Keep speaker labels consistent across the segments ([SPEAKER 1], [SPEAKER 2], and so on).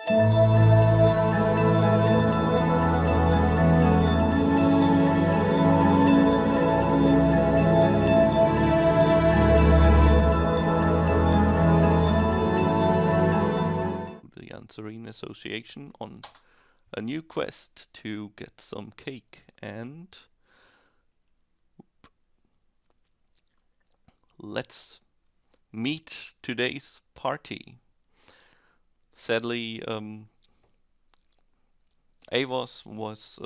[SPEAKER 1] The Anserine Association on a new quest to get some cake, and let's meet today's party. Sadly, Avos was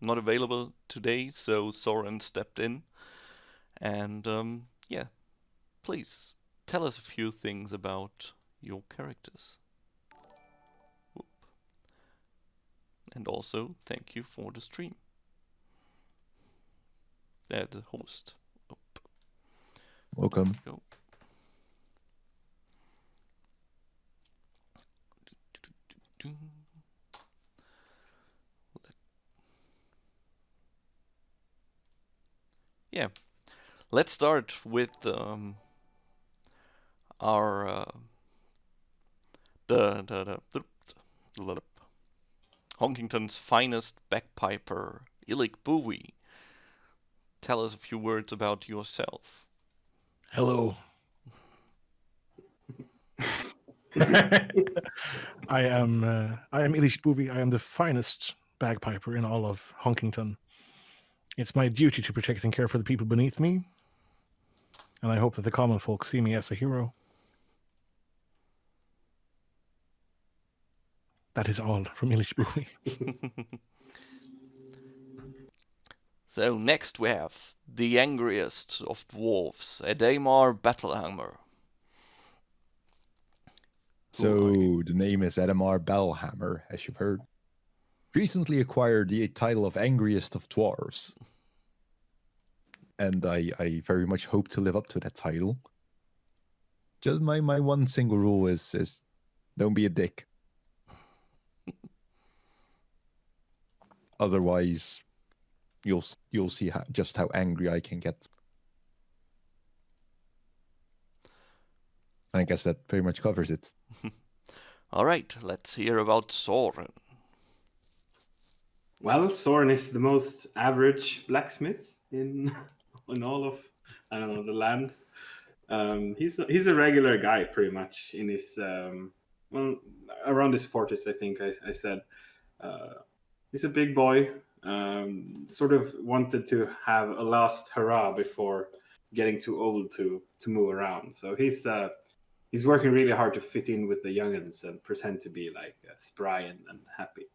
[SPEAKER 1] not available today, so Soren stepped in. And yeah, please tell us a few things about your characters. Whoop. And also, thank you for the stream. The host. Oop.
[SPEAKER 2] Welcome.
[SPEAKER 1] Go. Yeah, let's start with our the Honkington's finest bagpiper, Illic Bowie. Tell us a few words about yourself.
[SPEAKER 3] Hello. I am Illic Bowie. I am the finest bagpiper in all of Honkington. It's my duty to protect and care for the people beneath me, and I hope that the common folk see me as a hero. That is all from Illic Bowie.
[SPEAKER 1] So next we have the angriest of dwarves, Adamar Battlehammer.
[SPEAKER 2] So the name is Adamar Battlehammer, as you've heard. Recently acquired the title of angriest of dwarves. And I very much hope to live up to that title. Just my one single rule is don't be a dick. Otherwise, you'll see just how angry I can get. I guess that pretty much covers it.
[SPEAKER 1] All right, let's hear about Soren.
[SPEAKER 4] Well, Soren is the most average blacksmith in all of, I don't know, the land. He's a regular guy, pretty much, in his around his 40s, I think I said. He's a big boy. Sort of wanted to have a last hurrah before getting too old to move around. So he's working really hard to fit in with the youngins and pretend to be like spry and happy.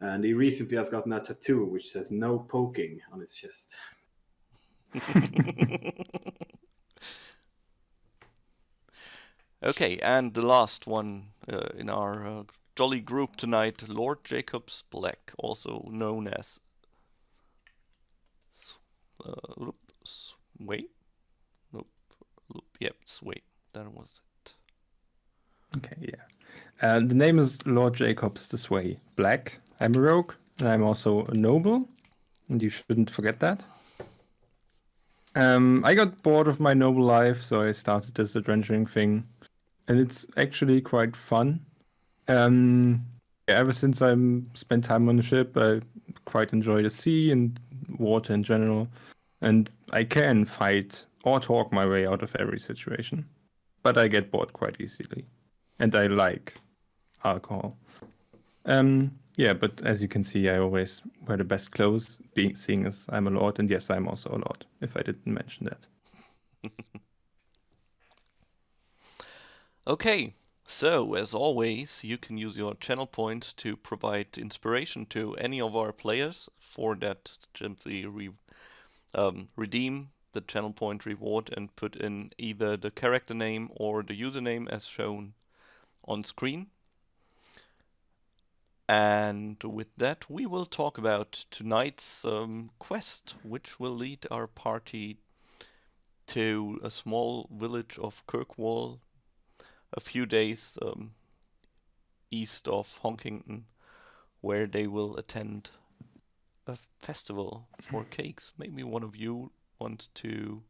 [SPEAKER 4] And he recently has gotten a tattoo which says "No poking" on his chest.
[SPEAKER 1] Okay, and the last one in our jolly group tonight, Lord Jacobs Black, also known as Sway? Nope. Yep, Sway. That was it.
[SPEAKER 5] Okay, yeah. The name is Lord Jacobs the Sway Black. I'm a rogue, and I'm also a noble, and you shouldn't forget that. I got bored of my noble life, so I started this adventuring thing, and it's actually quite fun. Ever since I spent time on the ship, I quite enjoy the sea and water in general, and I can fight or talk my way out of every situation, but I get bored quite easily, and I like alcohol. Yeah, but as you can see, I always wear the best clothes, seeing as I'm a lord, and yes, I'm also a lord, if I didn't mention that.
[SPEAKER 1] Okay, so as always, you can use your channel points to provide inspiration to any of our players. For that, simply redeem the channel point reward and put in either the character name or the username as shown on screen. And with that, we will talk about tonight's quest, which will lead our party to a small village of Kirkwall, a few days east of Honkington, where they will attend a festival for cakes. Maybe one of you want to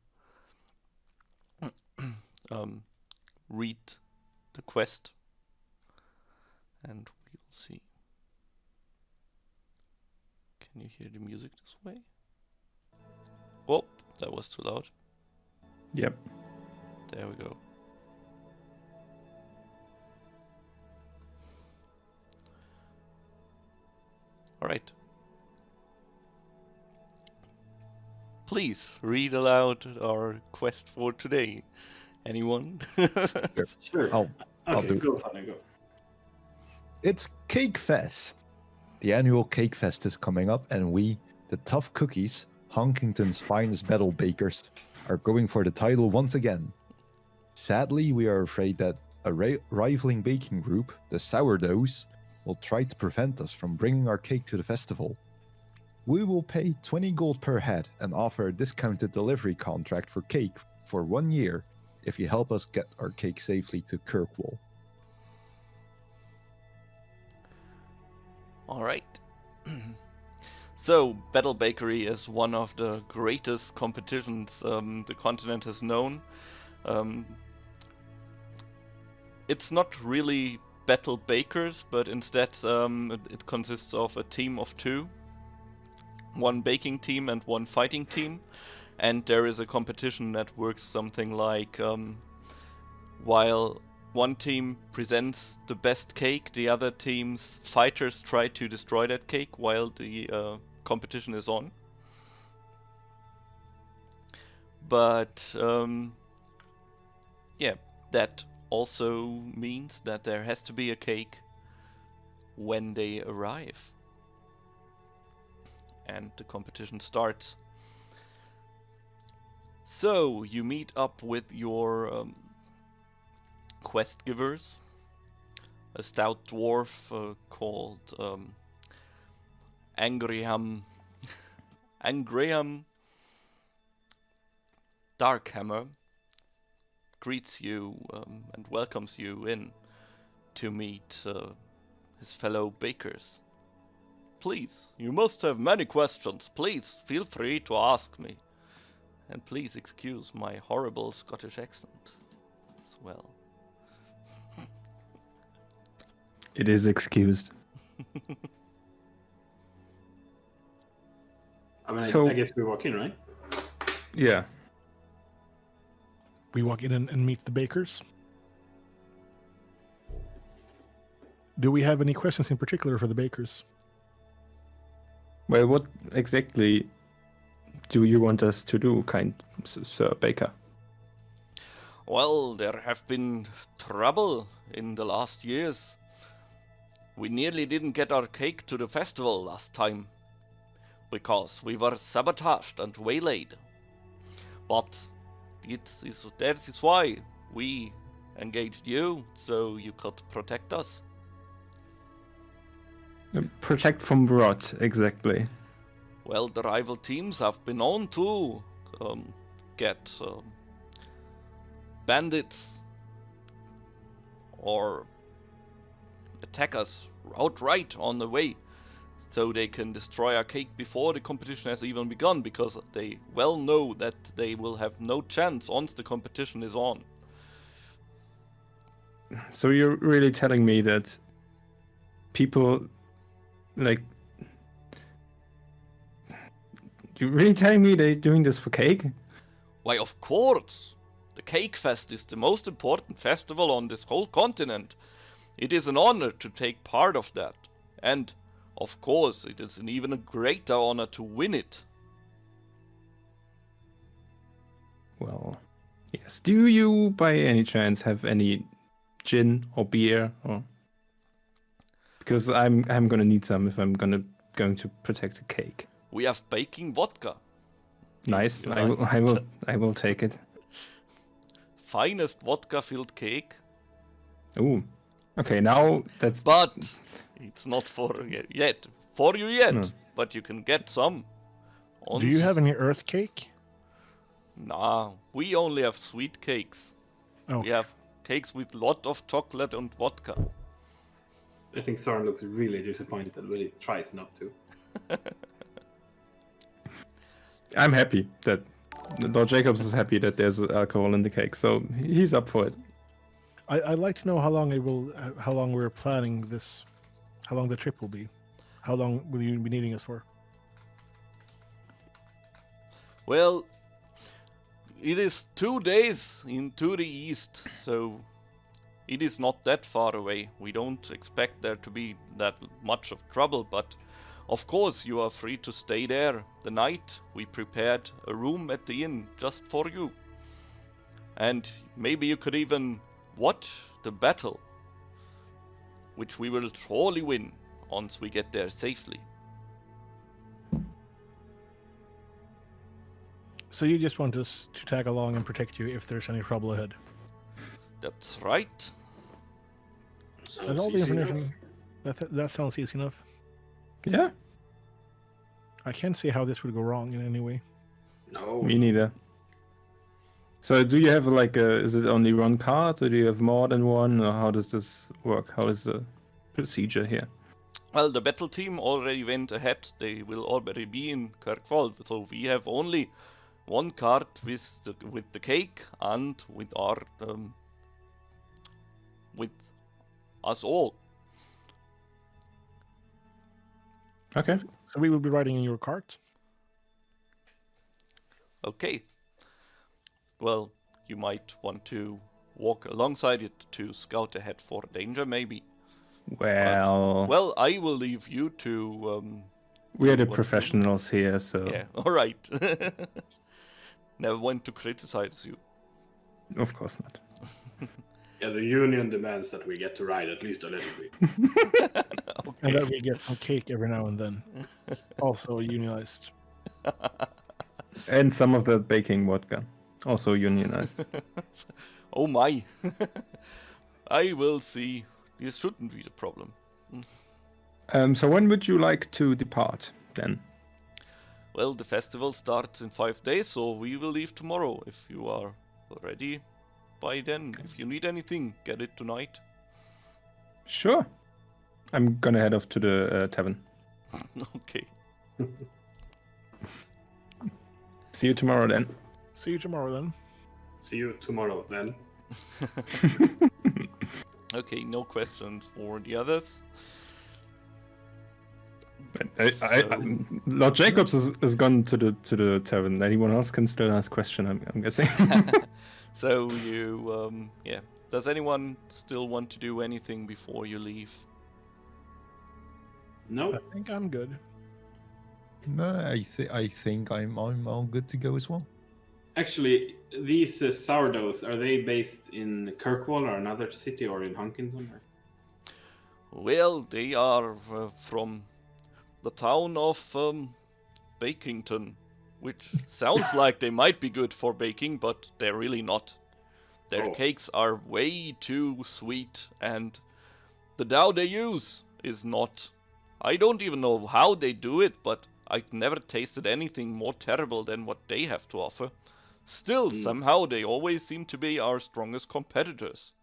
[SPEAKER 1] read the quest. And we will see. Can you hear the music this way? Oh, that was too loud.
[SPEAKER 5] Yep.
[SPEAKER 1] There we go. All right. Please read aloud our quest for today. Anyone?
[SPEAKER 4] Sure.
[SPEAKER 2] I'll
[SPEAKER 4] Okay,
[SPEAKER 2] do it.
[SPEAKER 4] go, Tony, go.
[SPEAKER 2] It's Cakefest. The annual Cakefest is coming up, and we, the Tough Cookies, Honkington's finest battlebakers, are going for the title once again. Sadly, we are afraid that a rivaling baking group, the Sourdoughs, will try to prevent us from bringing our cake to the festival. We will pay 20 gold per head and offer a discounted delivery contract for cake for 1 year if you help us get our cake safely to Kirkwall.
[SPEAKER 1] All right. So, Battle Bakery is one of the greatest competitions the continent has known. It's not really battle bakers, but instead it consists of a team of two. One baking team and one fighting team. And there is a competition that works something like while one team presents the best cake, the other team's fighters try to destroy that cake while the competition is on. But yeah, that also means that there has to be a cake when they arrive. And the competition starts. So, you meet up with your quest givers. A stout dwarf called Angraham Darkhammer greets you and welcomes you in to meet his fellow bakers. Please, you must have many questions. Please, feel free to ask me. And please excuse my horrible Scottish accent as well.
[SPEAKER 5] It is excused.
[SPEAKER 4] I mean,
[SPEAKER 5] So-
[SPEAKER 4] I guess we walk in, right?
[SPEAKER 5] Yeah.
[SPEAKER 3] We walk in and meet the bakers. Do we have any questions in particular for the bakers?
[SPEAKER 5] Well, what exactly do you want us to do, kind Sir Baker?
[SPEAKER 1] Well, there have been trouble in the last years. We nearly didn't get our cake to the festival last time because we were sabotaged and waylaid. But that is why we engaged you, so you could protect us.
[SPEAKER 5] Protect from what, exactly?
[SPEAKER 1] Well, the rival teams have been known to get bandits or attack us outright on the way, so they can destroy our cake before the competition has even begun, because they well know that they will have no chance once the competition is on.
[SPEAKER 5] So you're really telling me that people, like... You're really telling me they're doing this for cake?
[SPEAKER 1] Why, of course! The Cakefest is the most important festival on this whole continent. It is an honor to take part of that. And, of course, it is an even greater honor to win it.
[SPEAKER 5] Well, yes. Do you, by any chance, have any gin or beer? Or... Because I'm gonna need some if I'm going to protect a cake.
[SPEAKER 1] We have baking vodka.
[SPEAKER 5] Nice.
[SPEAKER 1] You
[SPEAKER 5] I will take it.
[SPEAKER 1] Finest vodka-filled cake.
[SPEAKER 5] Ooh. Okay, now that's...
[SPEAKER 1] But it's not for yet. For you yet.
[SPEAKER 5] No.
[SPEAKER 1] But you can get some.
[SPEAKER 3] Do you have any earth cake?
[SPEAKER 1] Nah, we only have sweet cakes.
[SPEAKER 3] Oh,
[SPEAKER 1] We have cakes with lot of chocolate and vodka.
[SPEAKER 4] I think Soren looks really disappointed when he tries not to.
[SPEAKER 5] I'm happy that Lord Jacobs is happy that there's alcohol in the cake, so he's up for it.
[SPEAKER 3] I'd like to know how long how long we're planning this, how long the trip will be. How long will you be needing us for?
[SPEAKER 1] Well, it is 2 days into the east, so it is not that far away. We don't expect there to be that much of trouble, but of course you are free to stay there the night. We prepared a room at the inn just for you. And maybe you could even watch the battle, which we will surely win once we get there safely.
[SPEAKER 3] So you just want us to tag along and protect you if there's any trouble ahead?
[SPEAKER 1] That's right.
[SPEAKER 3] That's all the information. That sounds easy enough.
[SPEAKER 5] Yeah,
[SPEAKER 3] I can't see how this would go wrong in any way.
[SPEAKER 4] No.
[SPEAKER 5] me neither. So do you have like is it only one card, or do you have more than one, or how does this work? How is the procedure here?
[SPEAKER 1] Well, the battle team already went ahead. They will already be in Kirkwall, so we have only one card with the cake and with our with us all.
[SPEAKER 5] Okay.
[SPEAKER 3] So we will be riding in your cart.
[SPEAKER 1] Okay. Well, you might want to walk alongside it to scout ahead for danger, maybe.
[SPEAKER 5] Well,
[SPEAKER 1] Well, I will leave you to.
[SPEAKER 5] we are the
[SPEAKER 1] what-
[SPEAKER 5] professionals here, so
[SPEAKER 1] Yeah. All right. Never want to criticize you.
[SPEAKER 5] of course not.
[SPEAKER 4] Yeah, the union demands that we get to ride at least a little bit.
[SPEAKER 3] And that we get some cake every now and then. Also unionized.
[SPEAKER 5] And some of the baking vodka, also unionized.
[SPEAKER 1] Oh my. I will see. This shouldn't be the problem.
[SPEAKER 5] So when would you like to depart then?
[SPEAKER 1] Well, the festival starts in 5 days, so we will leave tomorrow if you are ready by then. If you need anything, get it tonight.
[SPEAKER 5] Sure. I'm gonna head off to the tavern.
[SPEAKER 1] Okay.
[SPEAKER 5] See you tomorrow then.
[SPEAKER 3] See you tomorrow then.
[SPEAKER 4] See you tomorrow then.
[SPEAKER 1] Okay, no questions for the others.
[SPEAKER 5] Lord Jacobs is gone to the tavern. Anyone else can still ask question, I'm guessing.
[SPEAKER 1] So you, yeah. Does anyone still want to do anything before you leave?
[SPEAKER 4] No.
[SPEAKER 3] I think I'm good.
[SPEAKER 2] No, I think I'm all good to go as well.
[SPEAKER 4] Actually, these sourdoughs, are they based in Kirkwall or another city or in Honkington?
[SPEAKER 1] Well, they are from the town of Bakington, which sounds like they might be good for baking, but they're really not. Their
[SPEAKER 4] Oh.
[SPEAKER 1] cakes are way too sweet, and the dough they use is not. I don't even know how they do it, but I've never tasted anything more terrible than what they have to offer. Still, somehow they always seem to be our strongest competitors,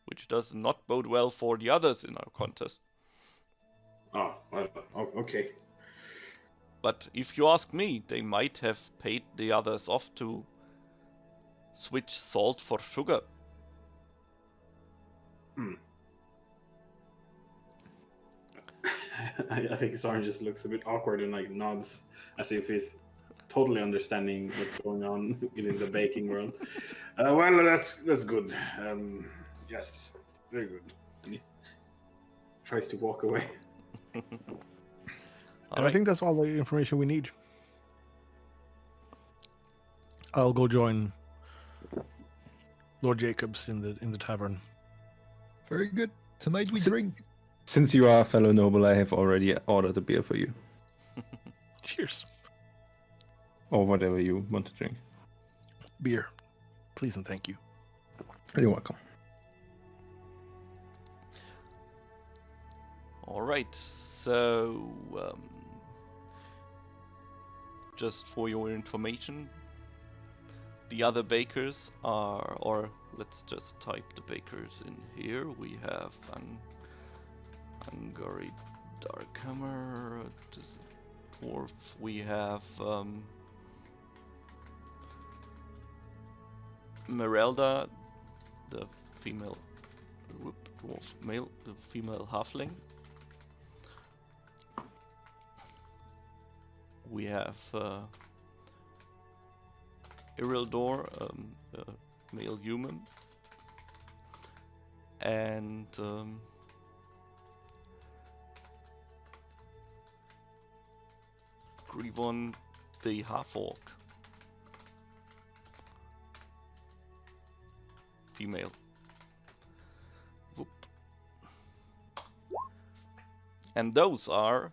[SPEAKER 1] which does not bode well for the others in our contest.
[SPEAKER 4] Oh, well, okay.
[SPEAKER 1] But if you ask me, they might have paid the others off to switch salt for sugar.
[SPEAKER 4] I think Soren just looks a bit awkward and like nods as if he's totally understanding what's going on in the baking world. Well, that's good. Yes, very good. And he tries to walk away.
[SPEAKER 3] And I think that's all the information we need. I'll go join Lord Jacobs in the tavern.
[SPEAKER 2] Very good. Tonight we
[SPEAKER 5] So-
[SPEAKER 2] drink.
[SPEAKER 5] Since you are a fellow noble, I have already ordered a beer for you.
[SPEAKER 3] Cheers.
[SPEAKER 5] Or whatever you want to drink.
[SPEAKER 3] Beer. Please and thank you.
[SPEAKER 5] You're welcome.
[SPEAKER 1] All right, so just for your information, the other bakers are, or let's just type the bakers in here. We have Hungary Darkhammer, dwarf. We have Merelda, the female dwarf male, the female halfling. We have Irildor, a male human, and Grivon, the half-orc, female. Whoop. And those are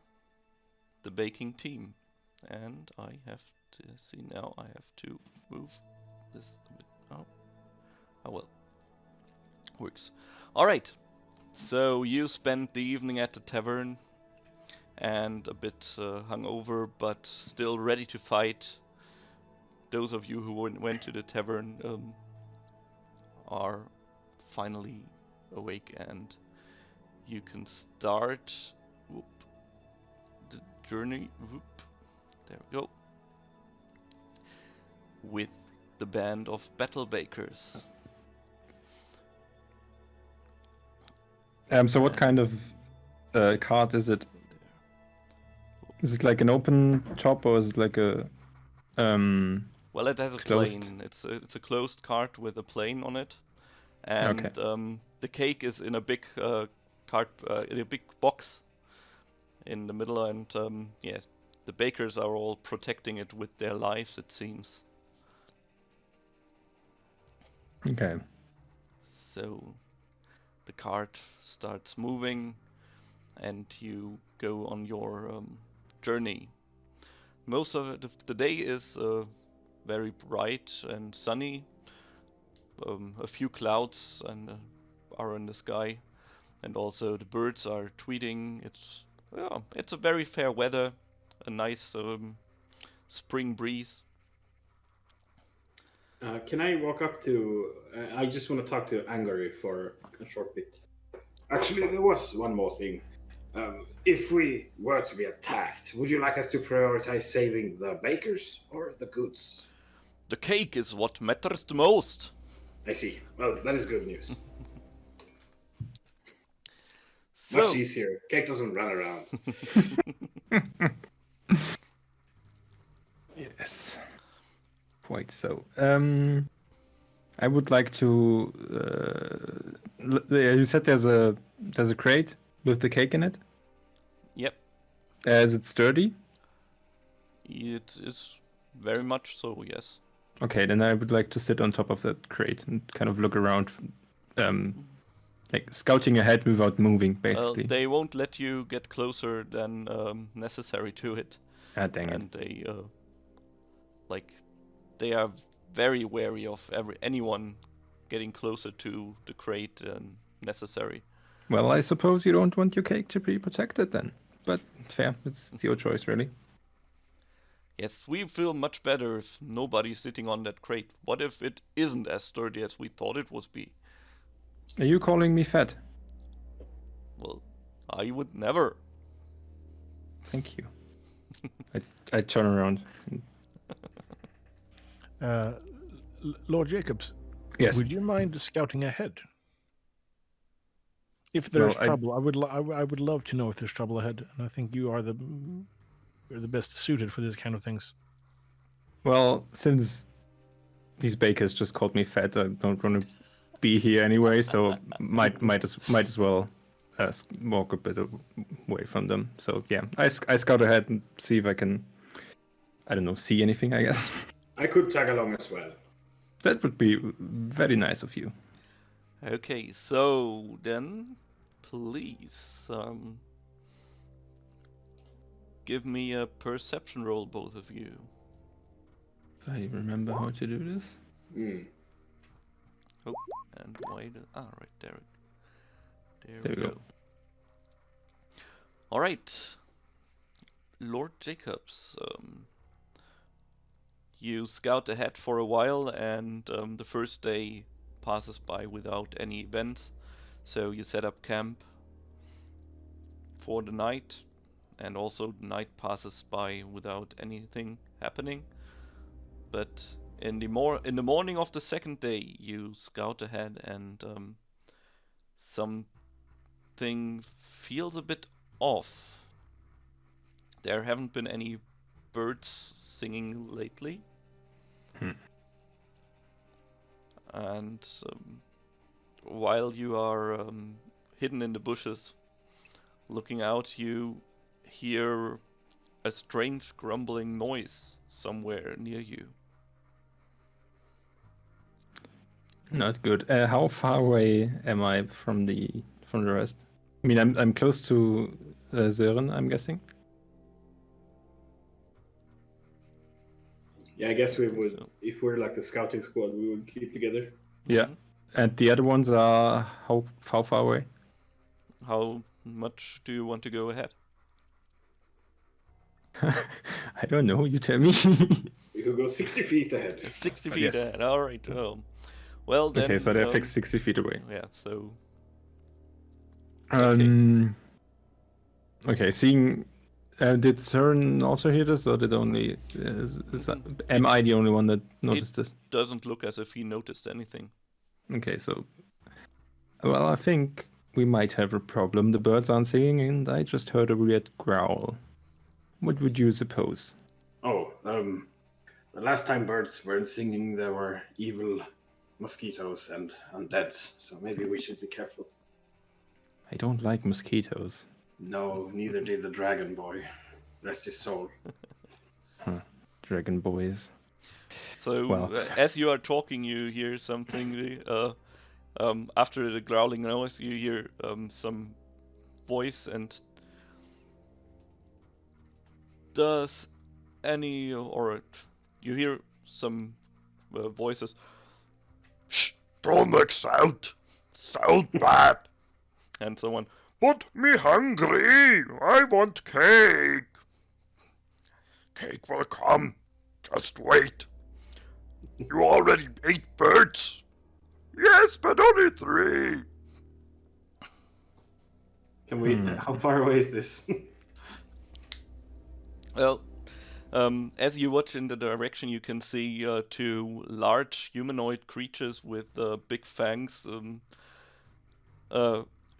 [SPEAKER 1] the baking team. And I have to see now, I have to move this a bit. Oh well. Works. Alright. So you spent the evening at the tavern and a bit hungover, but still ready to fight. Those of you who went to the tavern are finally awake, and you can start the journey. There we go. With the band of battlebakers.
[SPEAKER 5] So what kind of cart is it? Is it like an open shop, or is it like a
[SPEAKER 1] Well, it has a
[SPEAKER 5] closed?
[SPEAKER 1] plane. It's a closed cart with a plane on it, and
[SPEAKER 5] Okay.
[SPEAKER 1] the cake is in a big cart, in a big box in the middle, and yeah, the bakers are all protecting it with their lives, it seems.
[SPEAKER 5] Okay.
[SPEAKER 1] So the cart starts moving, and you go on your journey. Most of the day is very bright and sunny. A few clouds are in the sky, and also the birds are tweeting. It's a very fair weather, a nice spring breeze.
[SPEAKER 4] Can I walk up to? I just want to talk to Angary for a short bit. Actually, there was one more thing. If we were to be attacked, would you like us to prioritize saving the bakers or the goods?
[SPEAKER 1] The cake is what matters the most.
[SPEAKER 4] I see. Well, that is good news.
[SPEAKER 1] So,
[SPEAKER 4] Much easier. Cake doesn't run around.
[SPEAKER 5] Yes. Quite so. I would like to. You said there's a crate with the cake in it.
[SPEAKER 1] yep,
[SPEAKER 5] Is it sturdy?
[SPEAKER 1] it is very much so, yes.
[SPEAKER 5] Okay, then I would like to sit on top of that crate and kind of look around, like scouting ahead without moving, basically.
[SPEAKER 1] They won't let you get closer than necessary to it.
[SPEAKER 5] Ah, dang it.
[SPEAKER 1] And they are very wary of anyone getting closer to the crate than necessary.
[SPEAKER 5] Well, I suppose you don't want your cake to be protected then. But fair, it's your choice, really.
[SPEAKER 1] Yes, we feel much better if nobody's sitting on that crate. What if it isn't as sturdy as we thought it would be?
[SPEAKER 5] Are you calling me fat?
[SPEAKER 1] Well, I would never.
[SPEAKER 5] Thank you. I turn around.
[SPEAKER 3] Lord Jacobs,
[SPEAKER 5] Yes.
[SPEAKER 3] would you mind scouting ahead? If there's
[SPEAKER 5] Well,
[SPEAKER 3] trouble, I would love to know if there's trouble ahead, and I think you're the best suited for these kind of things.
[SPEAKER 5] Well, since these bakers just called me fat, I don't want to be here anyway, so might as well walk a bit away from them. So yeah, I scout ahead and see if I can, I don't know, see anything, I guess.
[SPEAKER 4] I could tag along as well.
[SPEAKER 5] That would be very nice of you.
[SPEAKER 1] Okay, so then, please, give me a perception roll, both of you.
[SPEAKER 5] If I remember how to do this.
[SPEAKER 1] Oh, and why right, there
[SPEAKER 5] There we go.
[SPEAKER 1] Alright, Lord Jacobs, you scout ahead for a while, and the first day passes by without any events, so you set up camp for the night, and also the night passes by without anything happening. But in the morning of the second day, you scout ahead, and some something feels a bit off. There haven't been any birds singing lately. And while you are hidden in the bushes, looking out, you hear a strange grumbling noise somewhere near you.
[SPEAKER 5] Not good. How far away am I from the rest? I mean, I'm close to Soren, I'm guessing.
[SPEAKER 4] Yeah, I guess we would.
[SPEAKER 1] So-
[SPEAKER 4] If we're like the scouting squad, we would keep together.
[SPEAKER 5] Yeah.
[SPEAKER 1] Mhm.
[SPEAKER 5] And the other ones are how far away?
[SPEAKER 1] How much do you want to go ahead?
[SPEAKER 5] I don't know. You tell me.
[SPEAKER 4] We could go 60 feet ahead.
[SPEAKER 1] 60 feet
[SPEAKER 5] Yes.
[SPEAKER 1] ahead. All right. Well then.
[SPEAKER 5] Okay, so they're fixed 60 feet away.
[SPEAKER 1] Yeah. So
[SPEAKER 5] Okay. Seeing. Did Soren also hear this, or did only? Am I the only one that noticed this?
[SPEAKER 1] doesn't look as if he noticed anything.
[SPEAKER 5] Okay, so. Well, I think we might have a problem. The birds aren't singing, and I just heard a weird growl. What would you suppose?
[SPEAKER 4] Oh, the last time birds weren't singing, there were evil mosquitoes and undeads, so maybe we should be careful.
[SPEAKER 5] I don't like mosquitoes.
[SPEAKER 4] No, neither did the dragon boy. Rest his soul.
[SPEAKER 5] Dragon boys.
[SPEAKER 1] So
[SPEAKER 5] Well.
[SPEAKER 1] As you are talking, you hear something. After the growling noise, you hear some voice, and does any or you hear some voices. Shh! Don't make sound. Sound bad. And someone. But me hungry. I want cake. Cake will come. Just wait. You already ate birds? Yes, but only 3.
[SPEAKER 4] Can we? How far away is this?
[SPEAKER 1] Well, as you watch in the direction, you can see 2 large humanoid creatures with big fangs,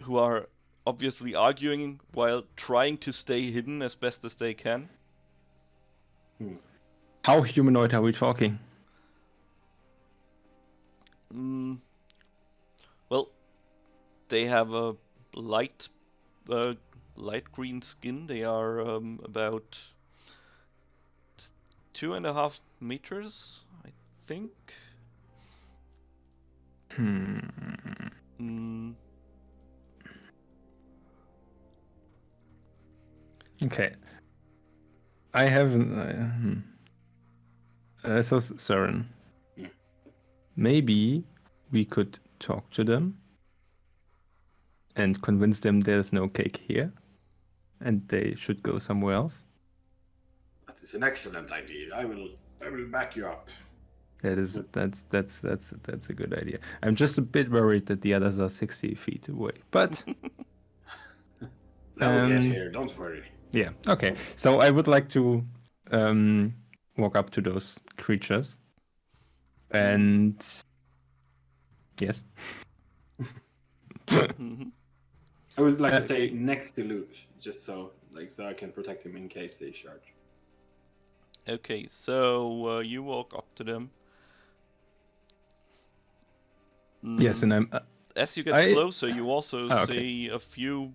[SPEAKER 1] who are obviously arguing while trying to stay hidden as best as they can.
[SPEAKER 5] How humanoid are we talking?
[SPEAKER 1] Well, they have a light green skin. They are about 2.5 meters, I think.
[SPEAKER 5] Okay. I haven't. So, Soren. Maybe we could talk to them and convince them there's no cake here and they should go somewhere else.
[SPEAKER 4] That is an excellent idea. I will back you up.
[SPEAKER 5] That's a good idea. I'm just a bit worried that the others are 60 feet away. But
[SPEAKER 4] Now we'll get here. Don't worry.
[SPEAKER 5] yeah, okay. So I would like to walk up to those creatures and yes.
[SPEAKER 1] Mhm.
[SPEAKER 4] I would like to stay next to Luke, just so I can protect him in case they charge.
[SPEAKER 1] Okay, so you walk up to them.
[SPEAKER 5] Yes, and I'm
[SPEAKER 1] As you get closer, you also see a few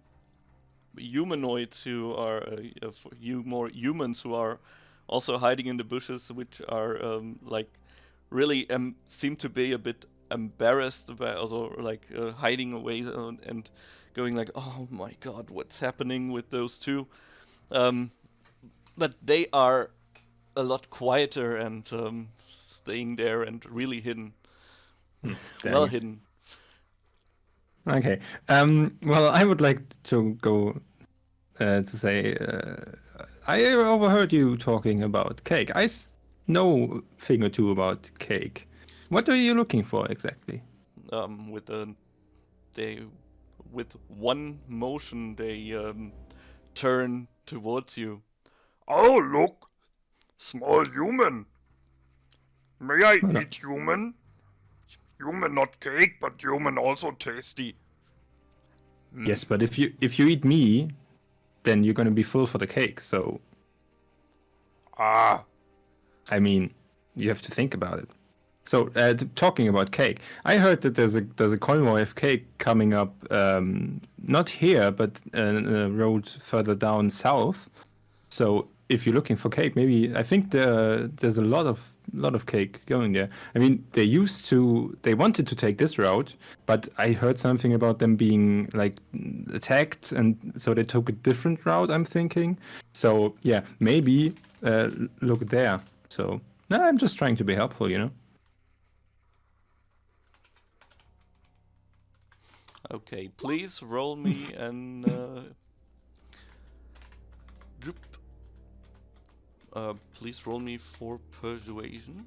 [SPEAKER 1] humanoids who are a few more humans who are also hiding in the bushes, which are really seem to be a bit embarrassed about, also hiding away and going like, oh my god, what's happening with those 2? But they are a lot quieter and staying there and really hidden. Well hidden.
[SPEAKER 5] Okay. Well, I would like to go to say I overheard you talking about cake. I know a thing or 2 about cake. What are you looking for exactly?
[SPEAKER 1] With one motion, they turn towards you. Oh, look! Small human! May I eat human? Human not cake, but human also tasty.
[SPEAKER 5] Yes, but if you eat me, then you're gonna be full for the cake. So
[SPEAKER 1] Ah.
[SPEAKER 5] I mean, you have to think about it. So, talking about cake, I heard that there's a convoy of cake coming up, not here, but a road further down south. So, if you're looking for cake, maybe I think there's a lot of cake going there. I mean, they wanted to take this route, but I heard something about them being like attacked, and so they took a different route. I'm thinking. So yeah, maybe look there. So no, I'm just trying to be helpful, you know.
[SPEAKER 1] Okay, please roll me an droop. Please roll me for persuasion.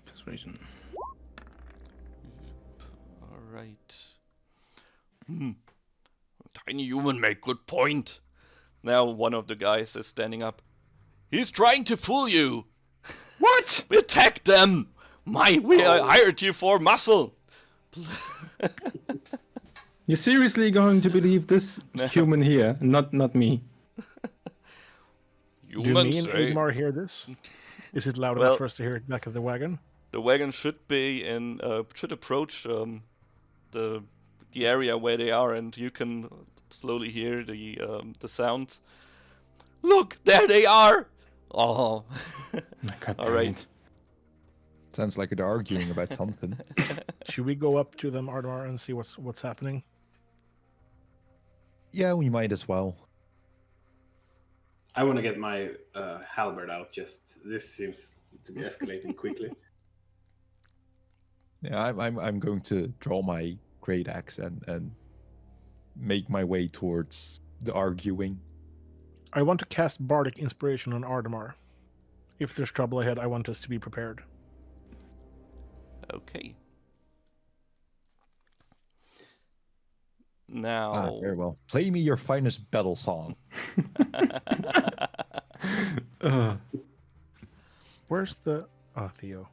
[SPEAKER 5] Persuasion.
[SPEAKER 1] All right. Tiny human make good point. Now one of the guys is standing up. He's trying to fool you.
[SPEAKER 5] What?
[SPEAKER 1] We attacked them. We hired you for muscle.
[SPEAKER 5] You're seriously going to believe this human here, not me?
[SPEAKER 3] Do me and Ingmar hear this? Is it loud
[SPEAKER 1] Well,
[SPEAKER 3] enough for us to hear it back of the wagon?
[SPEAKER 1] The wagon should be should approach the area where they are, and you can slowly hear the sounds. Look, there they are. Oh.
[SPEAKER 5] God
[SPEAKER 1] All
[SPEAKER 5] damn
[SPEAKER 1] right.
[SPEAKER 5] it.
[SPEAKER 2] Sounds like they're arguing about something.
[SPEAKER 3] Should we go up to them, Ardmar, and see what's happening?
[SPEAKER 2] Yeah, we might as well.
[SPEAKER 4] I want to get my halberd out. This seems to be escalating quickly.
[SPEAKER 2] Yeah, I'm going to draw my great axe and make my way towards the arguing.
[SPEAKER 3] I want to cast Bardic Inspiration on Ardmar. If there's trouble ahead, I want us to be prepared.
[SPEAKER 1] Okay. Now.
[SPEAKER 2] Very well. Play me your finest battle song.
[SPEAKER 3] Where's the... Oh, Theo.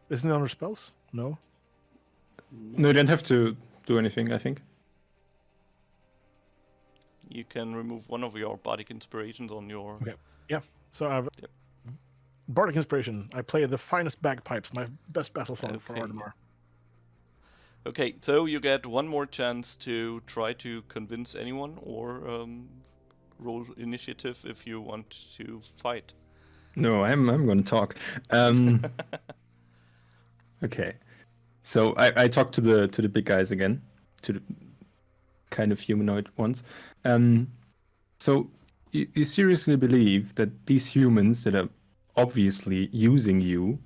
[SPEAKER 3] Isn't it under spells? No?
[SPEAKER 5] No, you don't have to do anything, I think.
[SPEAKER 1] You can remove one of your bardic inspirations on your.
[SPEAKER 3] Okay. Yeah. So I have Bardic Inspiration. I play the finest bagpipes, my best battle song for
[SPEAKER 1] Okay.
[SPEAKER 3] Ardmar.
[SPEAKER 1] Okay, so you get one more chance to try to convince anyone, or roll initiative if you want to fight.
[SPEAKER 5] No, I'm going to talk. Okay, so I talked to the big guys again, to the kind of humanoid ones. So you seriously believe that these humans that are obviously using you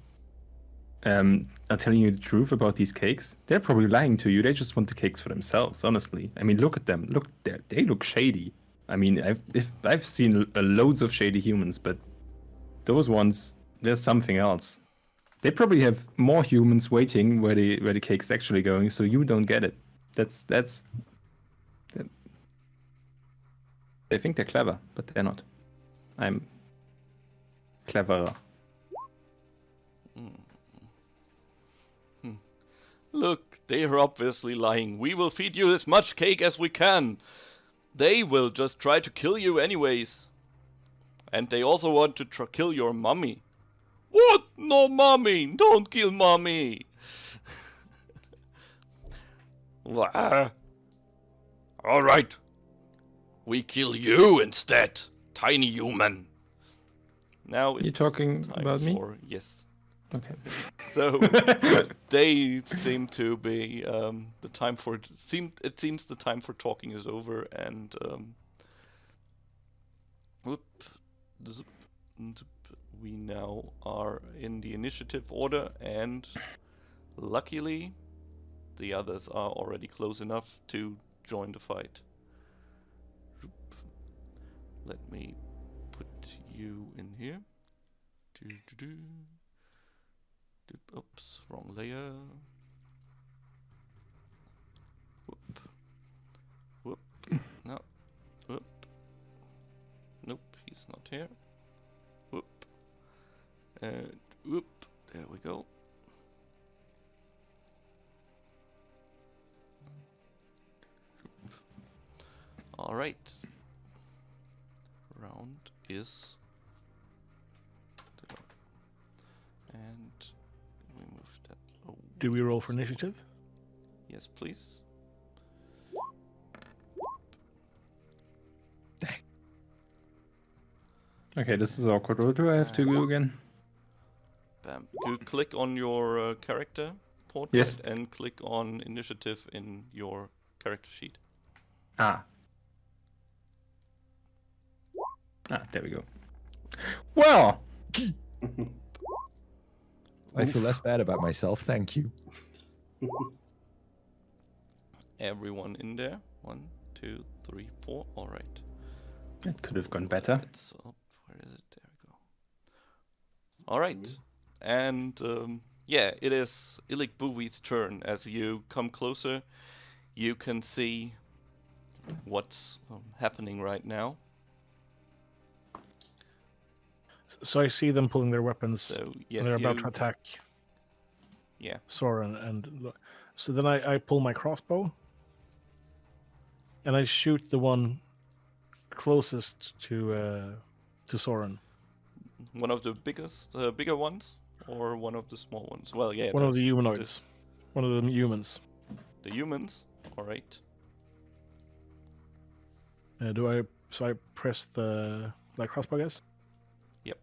[SPEAKER 5] are telling you the truth about these cakes? They're probably lying to you. They just want the cakes for themselves, honestly. I mean, look at them. Look, they look shady. I mean, I've seen loads of shady humans, but those ones, there's something else. They probably have more humans waiting where the cake's actually going, so you don't get it. That's. They think they're clever, but they're not. I'm cleverer.
[SPEAKER 1] Look, they are obviously lying. We will feed you as much cake as we can. They will just try to kill you anyways. And they also want to kill your mummy. What? No mummy! Don't kill mummy! Alright. We kill you instead, tiny human. Now it's
[SPEAKER 5] You talking
[SPEAKER 1] time
[SPEAKER 5] about me?
[SPEAKER 1] Yes.
[SPEAKER 5] Okay.
[SPEAKER 1] So they seem to be the time for it seems the time for talking is over, and we now are in the initiative order, and luckily the others are already close enough to join the fight. Let me put you in here. Oops, wrong layer. Whoop. Whoop. No. Whoop. Nope, he's not here. Whoop. And whoop. There we go. All right. Round is. And we move that. Oh,
[SPEAKER 3] Do we roll for initiative?
[SPEAKER 1] yes, please.
[SPEAKER 5] Okay, this is awkward. What do I have to do again?
[SPEAKER 1] Bam. You click on your character portrait
[SPEAKER 5] Yes.
[SPEAKER 1] and click on initiative in your character sheet.
[SPEAKER 5] Ah, there we go. Well,
[SPEAKER 2] I feel less bad about myself, thank you.
[SPEAKER 1] Everyone in there. 1, 2, 3, 4. All right.
[SPEAKER 5] it could have gone better.
[SPEAKER 1] It's up. Where is it? There we go. All right. And yeah, it is Illik Boovy's turn. As you come closer, you can see what's happening right now.
[SPEAKER 3] So I see them pulling their weapons.
[SPEAKER 1] So yes,
[SPEAKER 3] and they're about
[SPEAKER 1] you.
[SPEAKER 3] to attack
[SPEAKER 1] Yeah.
[SPEAKER 3] Soren, and so then I pull my crossbow and I shoot the one closest to Soren.
[SPEAKER 1] One of the bigger ones, or one of the small ones? Well, yeah.
[SPEAKER 3] One of the
[SPEAKER 1] there's
[SPEAKER 3] humanoids. One of the humans.
[SPEAKER 1] The humans. All right.
[SPEAKER 3] So I press the crossbow, I guess?
[SPEAKER 1] Yep.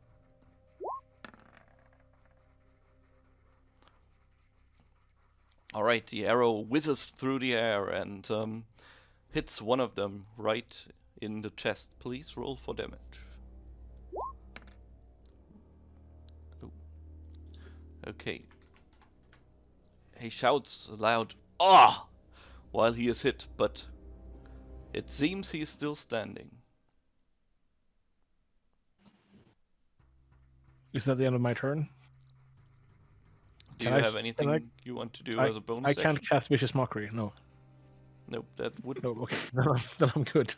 [SPEAKER 1] All right. The arrow whizzes through the air and hits one of them right in the chest. Please roll for damage. Oh. Okay. He shouts aloud, "Ah!" while he is hit, but it seems he is still standing.
[SPEAKER 3] Is that the end of my turn?
[SPEAKER 1] Do
[SPEAKER 3] Can
[SPEAKER 1] you
[SPEAKER 3] I
[SPEAKER 1] have
[SPEAKER 3] f-
[SPEAKER 1] anything
[SPEAKER 3] can
[SPEAKER 1] you want to do as a bonus
[SPEAKER 3] I can't
[SPEAKER 1] action?
[SPEAKER 3] cast Vicious Mockery, no.
[SPEAKER 1] Nope, that would.
[SPEAKER 3] No, okay. Then I'm good.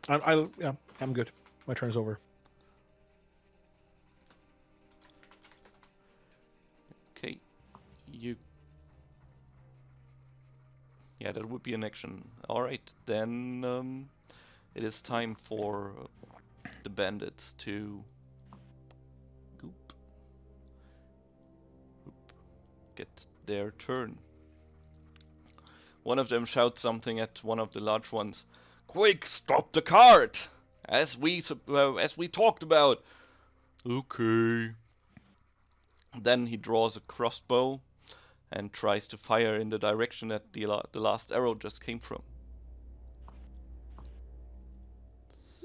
[SPEAKER 3] I'm good. My turn's over.
[SPEAKER 1] Okay, you. Yeah, that would be an action. All right, then it is time for the bandits to get their turn. One of them shouts something at one of the large ones. "Quick, stop the cart! As we talked about." Okay. Then he draws a crossbow and tries to fire in the direction that the last arrow just came from.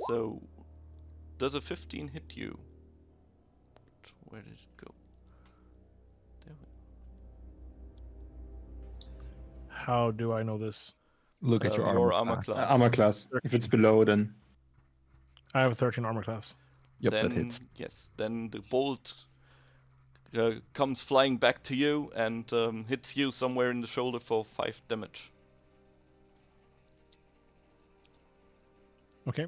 [SPEAKER 1] So, does a 15 hit you? Where did it go? There we
[SPEAKER 3] How do I know this?
[SPEAKER 2] Look at your armor class.
[SPEAKER 1] class.
[SPEAKER 5] Armor class. If it's below, then
[SPEAKER 3] I have a 13 armor class.
[SPEAKER 2] Yep,
[SPEAKER 1] then,
[SPEAKER 2] that hits.
[SPEAKER 1] Yes, then the bolt comes flying back to you and hits you somewhere in the shoulder for 5 damage.
[SPEAKER 3] Okay.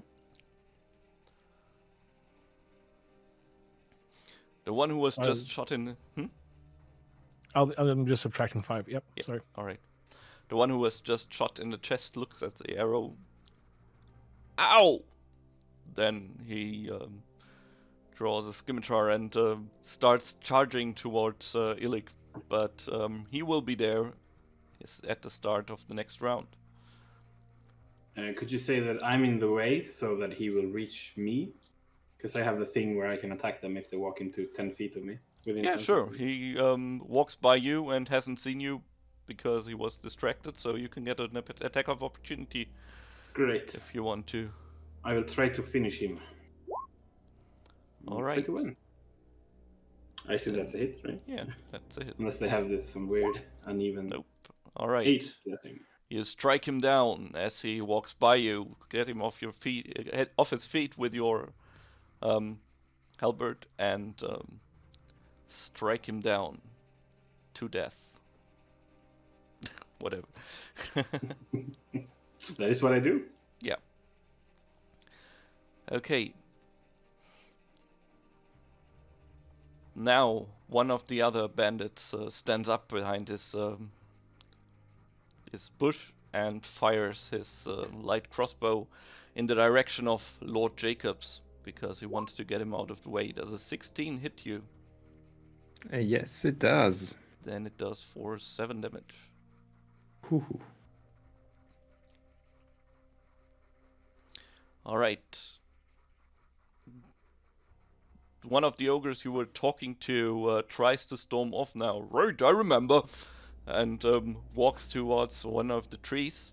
[SPEAKER 1] The one who was just shot in...
[SPEAKER 3] I'm just subtracting 5. Yep,
[SPEAKER 1] Yeah,
[SPEAKER 3] sorry.
[SPEAKER 1] alright. The one who was just shot in the chest looks at the arrow. Ow! Then he draws a scimitar and starts charging towards Illik, but he will be there at the start of the next round.
[SPEAKER 4] Could you say that I'm in the way so that he will reach me? Because I have the thing where I can attack them if they walk into 10 feet of me. Within
[SPEAKER 1] Yeah,
[SPEAKER 4] 10
[SPEAKER 1] sure.
[SPEAKER 4] feet of me.
[SPEAKER 1] He walks by you and hasn't seen you because he was distracted, so you can get an attack of opportunity
[SPEAKER 4] Great.
[SPEAKER 1] if you want to.
[SPEAKER 4] I will try to finish him.
[SPEAKER 1] All
[SPEAKER 4] Try
[SPEAKER 1] right.
[SPEAKER 4] to win. I assume that's a hit, right?
[SPEAKER 1] Yeah, that's a hit.
[SPEAKER 4] Unless they have some weird uneven.
[SPEAKER 1] Nope. All right.
[SPEAKER 4] 8. I think.
[SPEAKER 1] You strike him down as he walks by you. Get him off your feet, off his feet with your halberd, and strike him down to death. Whatever.
[SPEAKER 4] That is what I do.
[SPEAKER 1] Yeah. Okay. Now, one of the other bandits stands up behind his bush and fires his light crossbow in the direction of Lord Jacobs because he wants to get him out of the way. Does a 16 hit you?
[SPEAKER 5] Yes, it does.
[SPEAKER 1] Then it does for 7 damage.
[SPEAKER 5] Hoo-hoo.
[SPEAKER 1] Alright. One of the ogres you were talking to tries to storm off now. Right, I remember. And walks towards one of the trees,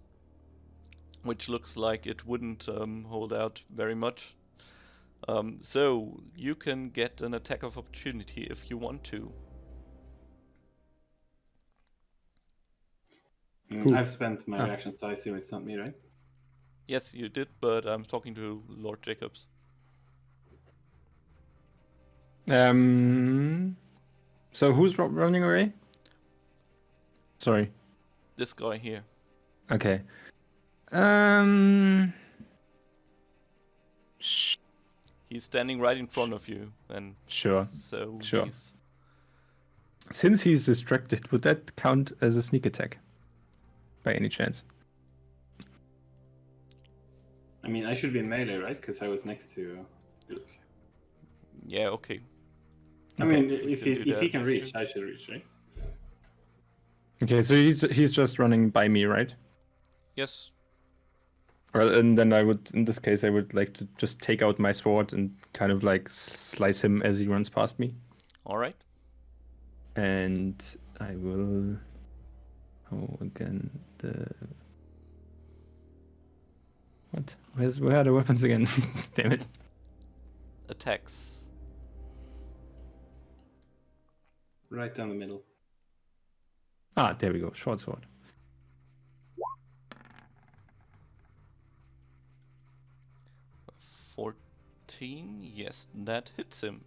[SPEAKER 1] which looks like it wouldn't hold out very much. So you can get an attack of opportunity if you want to.
[SPEAKER 4] I've spent my reaction, so I assume it's not me, right?
[SPEAKER 1] Yes, you did, but I'm talking to Lord Jacobs.
[SPEAKER 5] So who's running away? Sorry.
[SPEAKER 1] This guy here.
[SPEAKER 5] Okay.
[SPEAKER 1] He's standing right in front of you, and
[SPEAKER 5] Sure.
[SPEAKER 1] so
[SPEAKER 5] Sure.
[SPEAKER 1] he's...
[SPEAKER 5] Since he's distracted, would that count as a sneak attack? By any chance?
[SPEAKER 4] I mean, I should be in melee, right? Because I was next to Luke.
[SPEAKER 1] Yeah, okay.
[SPEAKER 4] I
[SPEAKER 5] Okay.
[SPEAKER 4] mean, if
[SPEAKER 1] can
[SPEAKER 4] he
[SPEAKER 1] do that
[SPEAKER 4] can
[SPEAKER 1] if
[SPEAKER 4] reach,
[SPEAKER 1] you-
[SPEAKER 4] I should reach, right?
[SPEAKER 5] Okay, so he's just running by me, right?
[SPEAKER 1] Yes.
[SPEAKER 5] Well, and then I would, in this case, I would like to just take out my sword and kind of like slice him as he runs past me.
[SPEAKER 1] Alright.
[SPEAKER 5] And I will. Oh, again, what? Where are the weapons again? Damn it.
[SPEAKER 1] Attacks.
[SPEAKER 4] Right down the middle.
[SPEAKER 5] Ah, there we go. Short sword.
[SPEAKER 1] Uh, 14. Yes, that hits him.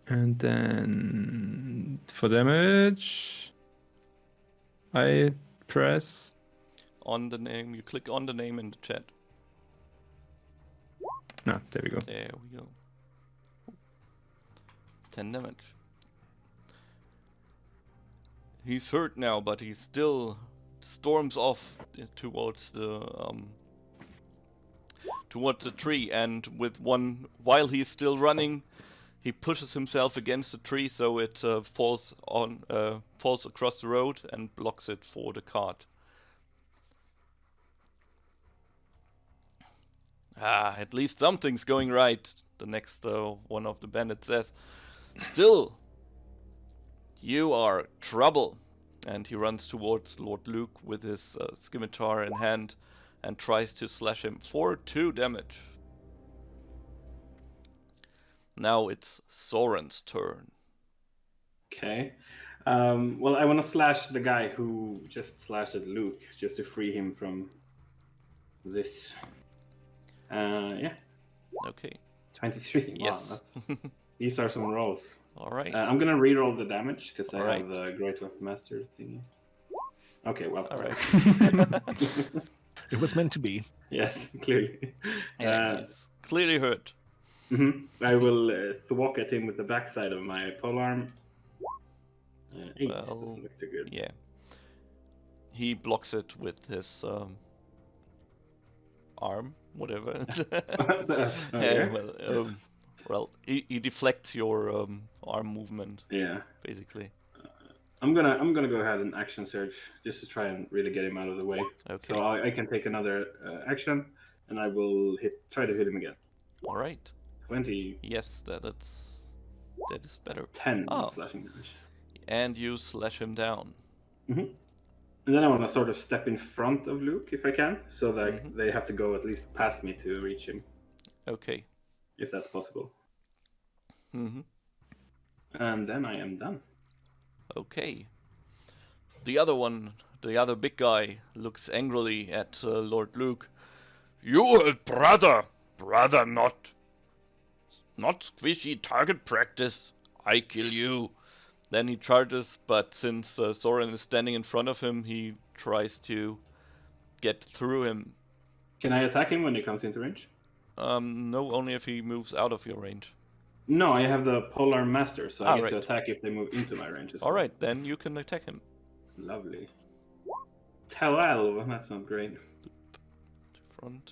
[SPEAKER 5] And then for damage, I press.
[SPEAKER 1] On the name, you click on the name in the chat.
[SPEAKER 5] No, there we go.
[SPEAKER 1] There we go. 10 damage. He's hurt now, but he still storms off towards the tree, and with one, while he's still running, he pushes himself against the tree so it falls across the road and blocks it for the cart. Ah, at least something's going right, the next one of the bandits says. Still, you are trouble. And he runs towards Lord Luke with his scimitar in hand and tries to slash him for 2 damage. Now it's Soren's turn.
[SPEAKER 4] Okay. Well, I want to slash the guy who just slashed at Luke, just to free him from this. Yeah,
[SPEAKER 1] Okay.
[SPEAKER 4] 23.
[SPEAKER 1] Yes.
[SPEAKER 4] Wow, these are some rolls.
[SPEAKER 1] Alright.
[SPEAKER 4] I'm gonna re-roll the damage because I
[SPEAKER 1] Alright.
[SPEAKER 4] have the Great Weapon Master thingy. Okay, well.
[SPEAKER 1] Alright.
[SPEAKER 3] It was meant to be.
[SPEAKER 4] Yes, clearly.
[SPEAKER 1] Yeah, he's clearly hurt.
[SPEAKER 4] I will thwack at him with the backside of my polearm. 8
[SPEAKER 1] Well,
[SPEAKER 4] doesn't look too good.
[SPEAKER 1] Yeah. He blocks it with his arm, whatever.
[SPEAKER 4] Okay.
[SPEAKER 1] Well, he deflects your arm movement,
[SPEAKER 4] Yeah.
[SPEAKER 1] basically.
[SPEAKER 4] I'm gonna go ahead and action surge just to try and really get him out of the way.
[SPEAKER 1] Okay.
[SPEAKER 4] So I can take another action, and I will try to hit him again.
[SPEAKER 1] All right.
[SPEAKER 4] 20.
[SPEAKER 1] Yes, that is better.
[SPEAKER 4] 10
[SPEAKER 1] Oh.
[SPEAKER 4] slashing damage.
[SPEAKER 1] And you slash him down.
[SPEAKER 4] And then I want to sort of step in front of Luke if I can, so that they have to go at least past me to reach him,
[SPEAKER 1] Okay.
[SPEAKER 4] if that's possible.
[SPEAKER 1] Mm-hmm.
[SPEAKER 4] And then I am done.
[SPEAKER 1] Okay. The other big guy, looks angrily at Lord Luke. You, brother, not squishy target practice. I kill you. Then he charges, but since Soren is standing in front of him, he tries to get through him.
[SPEAKER 4] Can I attack him when he comes into range?
[SPEAKER 1] No, only if he moves out of your range.
[SPEAKER 4] No, I have the Polar Master, so I get to
[SPEAKER 1] right.
[SPEAKER 4] attack if they move into my range as well.
[SPEAKER 1] Alright, then you can attack him.
[SPEAKER 4] Lovely. 12. That's not great.
[SPEAKER 1] Front.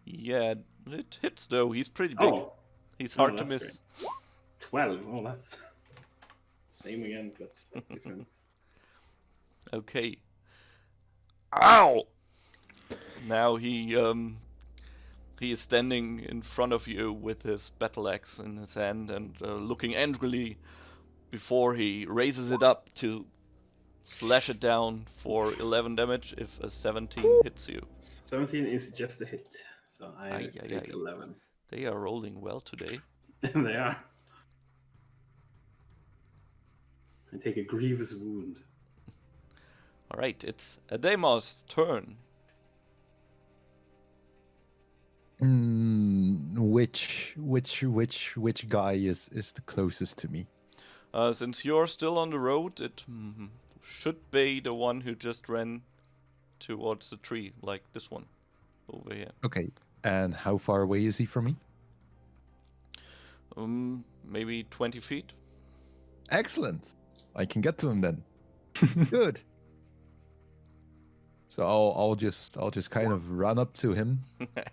[SPEAKER 1] Yeah, it hits though. He's pretty big.
[SPEAKER 4] Oh,
[SPEAKER 1] He's hard to
[SPEAKER 4] that's
[SPEAKER 1] miss.
[SPEAKER 4] great. 12. Oh, that's same again, but different.
[SPEAKER 1] Okay. Ow! Now he is standing in front of you with his battle axe in his hand and looking angrily before he raises it up to slash it down for 11 damage if a 17 hits you.
[SPEAKER 4] 17 is just a hit, so I
[SPEAKER 1] Ay, ay,
[SPEAKER 4] take
[SPEAKER 1] ay.
[SPEAKER 4] 11.
[SPEAKER 1] They are rolling well today.
[SPEAKER 4] They are. I take a grievous wound.
[SPEAKER 1] Alright, it's Ademar's turn.
[SPEAKER 2] Which guy is the closest to me?
[SPEAKER 1] Since you're still on the road, it should be the one who just ran towards the tree, like this one over here.
[SPEAKER 2] Okay, and how far away is he from me?
[SPEAKER 1] Maybe 20 feet.
[SPEAKER 2] Excellent. I can get to him then. Good. So I'll just kind of run up to him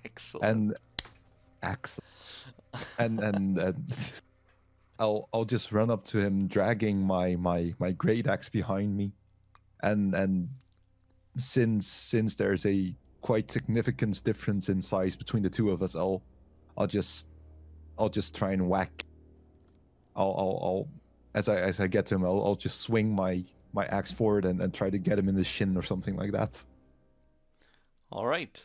[SPEAKER 1] Excellent.
[SPEAKER 2] and I'll just run up to him, dragging my great axe behind me, and since there's a quite significant difference in size between the two of us, I'll just try and whack. I'll as I get to him, I'll just swing my axe forward and try to get him in the shin or something like that.
[SPEAKER 1] All right.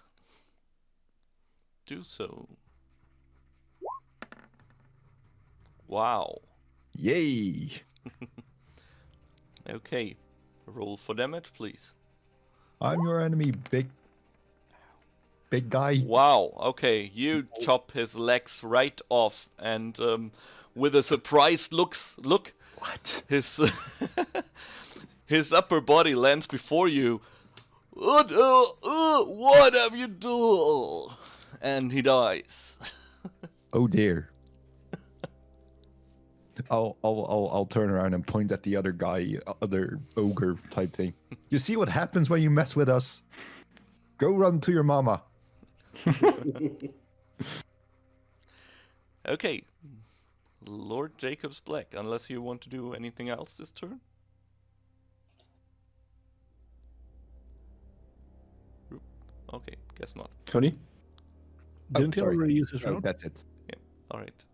[SPEAKER 1] Do so. Wow.
[SPEAKER 2] Yay!
[SPEAKER 1] Okay. Roll for damage, please.
[SPEAKER 2] I'm your enemy, big guy.
[SPEAKER 1] Wow. Okay. You chop his legs right off, and with a surprised look,
[SPEAKER 2] What?
[SPEAKER 1] his his upper body lands before you. What have you done? And he dies.
[SPEAKER 2] Oh dear. I'll turn around and point at the other guy, other ogre type thing. You see what happens when you mess with us? Go run to your mama.
[SPEAKER 1] Okay. Lord Jacob's Black, unless you want to do anything else this turn. Okay, guess not.
[SPEAKER 5] Tony?
[SPEAKER 3] Didn't he
[SPEAKER 2] sorry.
[SPEAKER 3] already use his
[SPEAKER 2] Oh,
[SPEAKER 3] round?
[SPEAKER 2] that's it.
[SPEAKER 1] Alright.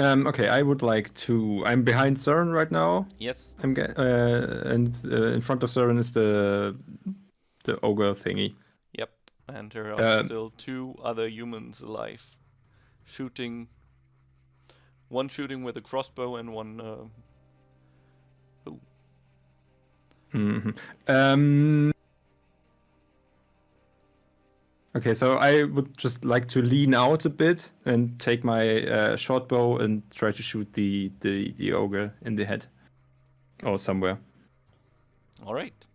[SPEAKER 5] Okay, I would like to. I'm behind Soren right now.
[SPEAKER 1] Yes.
[SPEAKER 5] And in front of Soren is the ogre thingy.
[SPEAKER 1] Yep. And there are
[SPEAKER 5] Um,
[SPEAKER 1] still two other humans alive. Shooting. One shooting with a crossbow and one.
[SPEAKER 5] Mhm. Okay, so I would just like to lean out a bit and take my short bow and try to shoot the ogre in the head or somewhere.
[SPEAKER 1] Alright.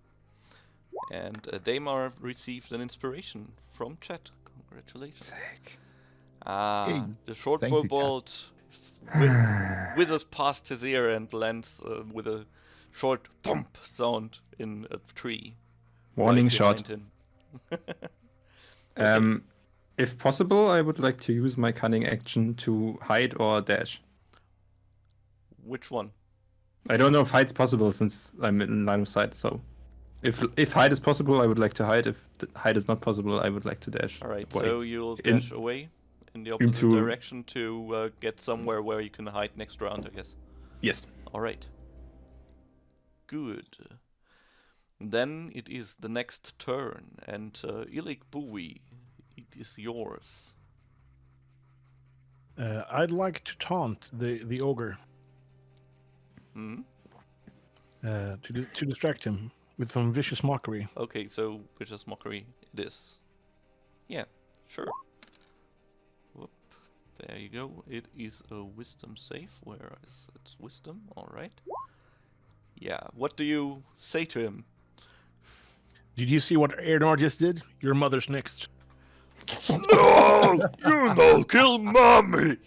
[SPEAKER 1] And Daimar received an inspiration from chat. Congratulations.
[SPEAKER 5] Sick.
[SPEAKER 2] Hey,
[SPEAKER 1] The short
[SPEAKER 2] thank
[SPEAKER 1] bow
[SPEAKER 2] you, chat.
[SPEAKER 1] bolt whizzes past his ear and lands with a short thump sound in a tree.
[SPEAKER 5] Warning
[SPEAKER 1] right
[SPEAKER 5] shot.
[SPEAKER 1] behind him.
[SPEAKER 5] If possible, I would like to use my cunning action to hide or dash.
[SPEAKER 1] Which one?
[SPEAKER 5] I don't know if hide's possible since I'm in line of sight. So, if hide is possible, I would like to hide. If hide is not possible, I would like to dash.
[SPEAKER 1] Alright,
[SPEAKER 5] away.
[SPEAKER 1] so you'll
[SPEAKER 5] In-
[SPEAKER 1] dash away in the opposite
[SPEAKER 5] into-
[SPEAKER 1] direction to get somewhere where you can hide next round, I guess.
[SPEAKER 5] Yes.
[SPEAKER 1] Alright. Good. Then it is the next turn, and Ilik Bowie, it is yours.
[SPEAKER 3] I'd like to taunt the ogre
[SPEAKER 1] Hmm?
[SPEAKER 3] to distract him with some vicious mockery.
[SPEAKER 1] Okay, so vicious mockery it is. Yeah, sure. Whoop. There you go. It is a wisdom save. Where is its wisdom? Alright. Yeah, what do you say to him?
[SPEAKER 3] Did you see what Erdnor just did? Your mother's next.
[SPEAKER 1] No! You don't kill mommy!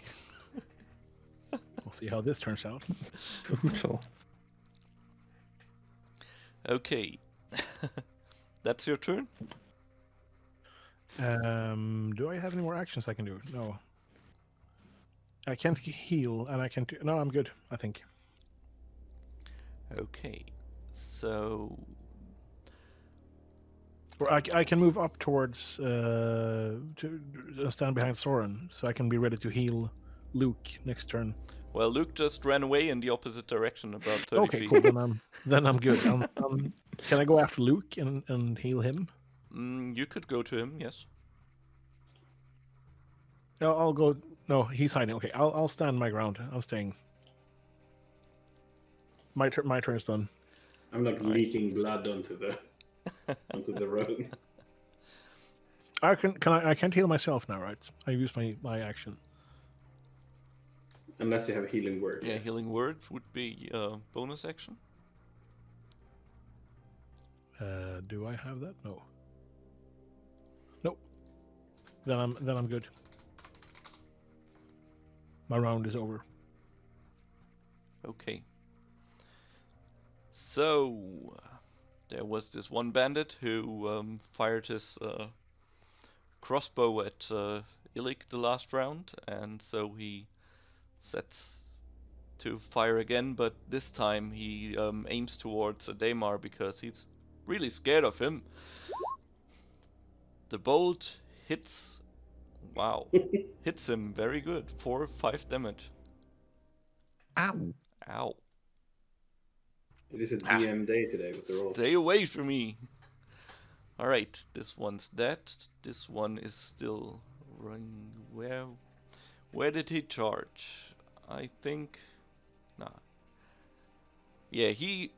[SPEAKER 3] We'll see how this turns out.
[SPEAKER 5] Brutal.
[SPEAKER 1] Okay, That's your turn?
[SPEAKER 3] Do I have any more actions I can do? No. I can't heal, and I can do... No, I'm good, I think.
[SPEAKER 1] Okay. So...
[SPEAKER 3] Or I can move up towards... to stand behind Soren, so I can be ready to heal Luke next turn.
[SPEAKER 1] Well, Luke just ran away in the opposite direction, about 30
[SPEAKER 3] Okay,
[SPEAKER 1] feet.
[SPEAKER 3] cool. Then I'm good. Can I go after Luke and heal him?
[SPEAKER 1] You could go to him, yes.
[SPEAKER 3] No, I'll go. No, he's hiding. Okay, I'll stand my ground. I'm staying. My turn is done.
[SPEAKER 4] I'm like leaking blood onto the onto the road.
[SPEAKER 3] I can't heal myself now, right? I use my action.
[SPEAKER 4] Unless you have healing word.
[SPEAKER 1] Yeah, healing word would be bonus action.
[SPEAKER 3] Do I have that? No. Nope. Then I'm good. My round is over.
[SPEAKER 1] Okay. So there was this one bandit who fired his crossbow at Illik the last round, and so he sets to fire again, but this time he aims towards Daemar because he's really scared of him. The bolt hits. Wow. Hits him very good. 4 or 5 damage.
[SPEAKER 2] Ow.
[SPEAKER 1] Ow.
[SPEAKER 4] It is a DM day today with the rolls.
[SPEAKER 1] Stay away from me. Alright, this one's dead. This one is still running. Where did he charge? I think... Nah. Yeah, he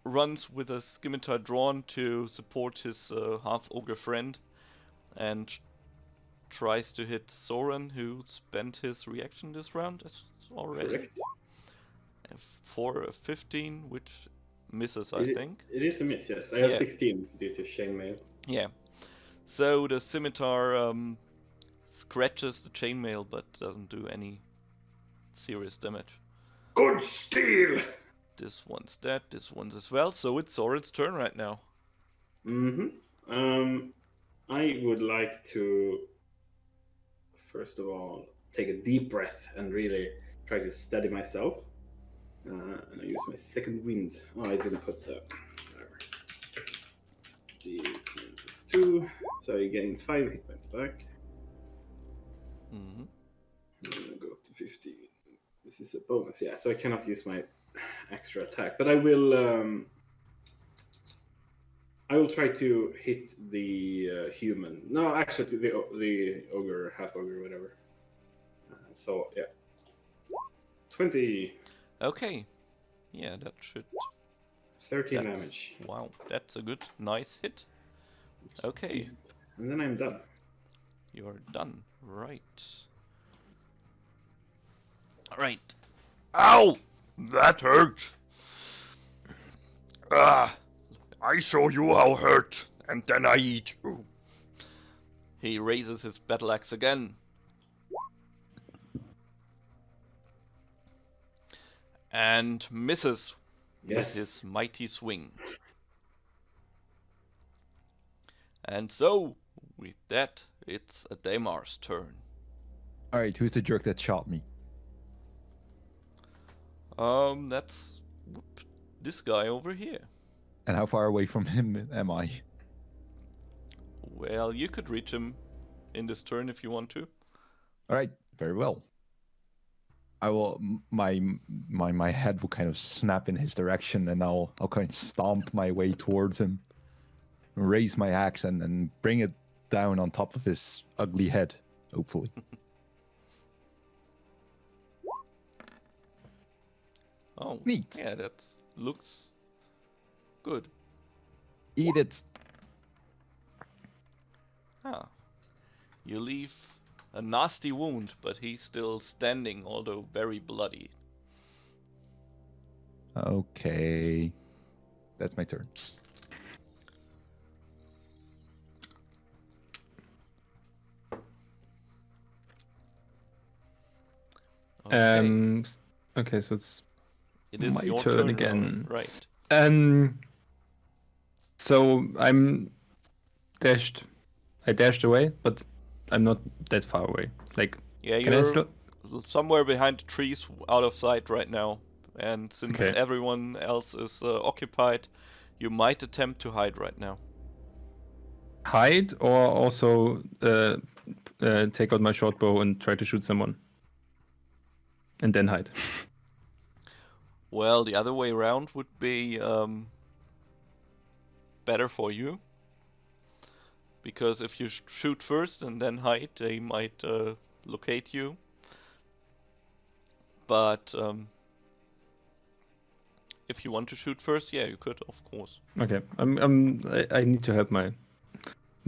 [SPEAKER 1] runs with a scimitar drawn to support his half-ogre friend and tries to hit Soren, who spent his reaction this round already.
[SPEAKER 4] Correct.
[SPEAKER 1] For a 15, which misses, I think.
[SPEAKER 4] It is a miss, yes. I have
[SPEAKER 1] Yeah.
[SPEAKER 4] 16 due to chainmail.
[SPEAKER 1] Yeah. So the scimitar scratches the chainmail, but doesn't do any serious damage.
[SPEAKER 4] Good steel!
[SPEAKER 1] This one's dead, this one's as well, so it's Soren's turn right now.
[SPEAKER 4] I would like to, first of all, take a deep breath and really try to steady myself. And I use my second wind. Oh, I didn't put the... Whatever. D2, so you're getting 5 hit points back.
[SPEAKER 1] Mm-hmm.
[SPEAKER 4] I'm gonna go up to 50. This is a bonus, yeah, so I cannot use my extra attack, but I will try to hit the human. No, actually, the ogre, half ogre, whatever. So yeah, 20.
[SPEAKER 1] Okay. Yeah, that should...
[SPEAKER 4] 13 damage.
[SPEAKER 1] Wow, that's a good, nice hit. Okay,
[SPEAKER 4] Decent. And then I'm done.
[SPEAKER 1] you're done. Right. Alright. Ow! That hurt! Ah! I show you how hurt, and then I eat you. He raises his battle axe again. And misses
[SPEAKER 4] Yes.
[SPEAKER 1] with his mighty swing. And so, with that, it's a Daemar's turn.
[SPEAKER 2] Alright, who's the jerk that shot me?
[SPEAKER 1] That's this guy over here.
[SPEAKER 2] And how far away from him am I?
[SPEAKER 1] Well, you could reach him in this turn if you want to.
[SPEAKER 2] Alright, very well. I will my head will kind of snap in his direction, and I'll kind of stomp my way towards him, raise my axe and bring it down on top of his ugly head, hopefully.
[SPEAKER 1] Oh,
[SPEAKER 2] Neat.
[SPEAKER 1] yeah, that looks good.
[SPEAKER 2] Eat it.
[SPEAKER 1] Ah, you leave a nasty wound, but he's still standing, although very bloody.
[SPEAKER 2] Okay. That's my turn.
[SPEAKER 1] Okay,
[SPEAKER 5] Okay, so it's
[SPEAKER 1] it is
[SPEAKER 5] my
[SPEAKER 1] your
[SPEAKER 5] turn
[SPEAKER 1] turn now,
[SPEAKER 5] again.
[SPEAKER 1] right?
[SPEAKER 5] So I'm dashed. I dashed away, but I'm not that far away. Like,
[SPEAKER 1] Yeah,
[SPEAKER 5] can I
[SPEAKER 1] you're
[SPEAKER 5] still?
[SPEAKER 1] somewhere behind the trees, out of sight right now. And since
[SPEAKER 5] Okay.
[SPEAKER 1] everyone else is occupied, you might attempt to hide right now.
[SPEAKER 5] Hide or also take out my short bow and try to shoot someone, and then hide.
[SPEAKER 1] Well, the other way around would be better for you. Because if you shoot first and then hide, they might locate you. But if you want to shoot first, yeah, you could, of course.
[SPEAKER 5] Okay, I need to help my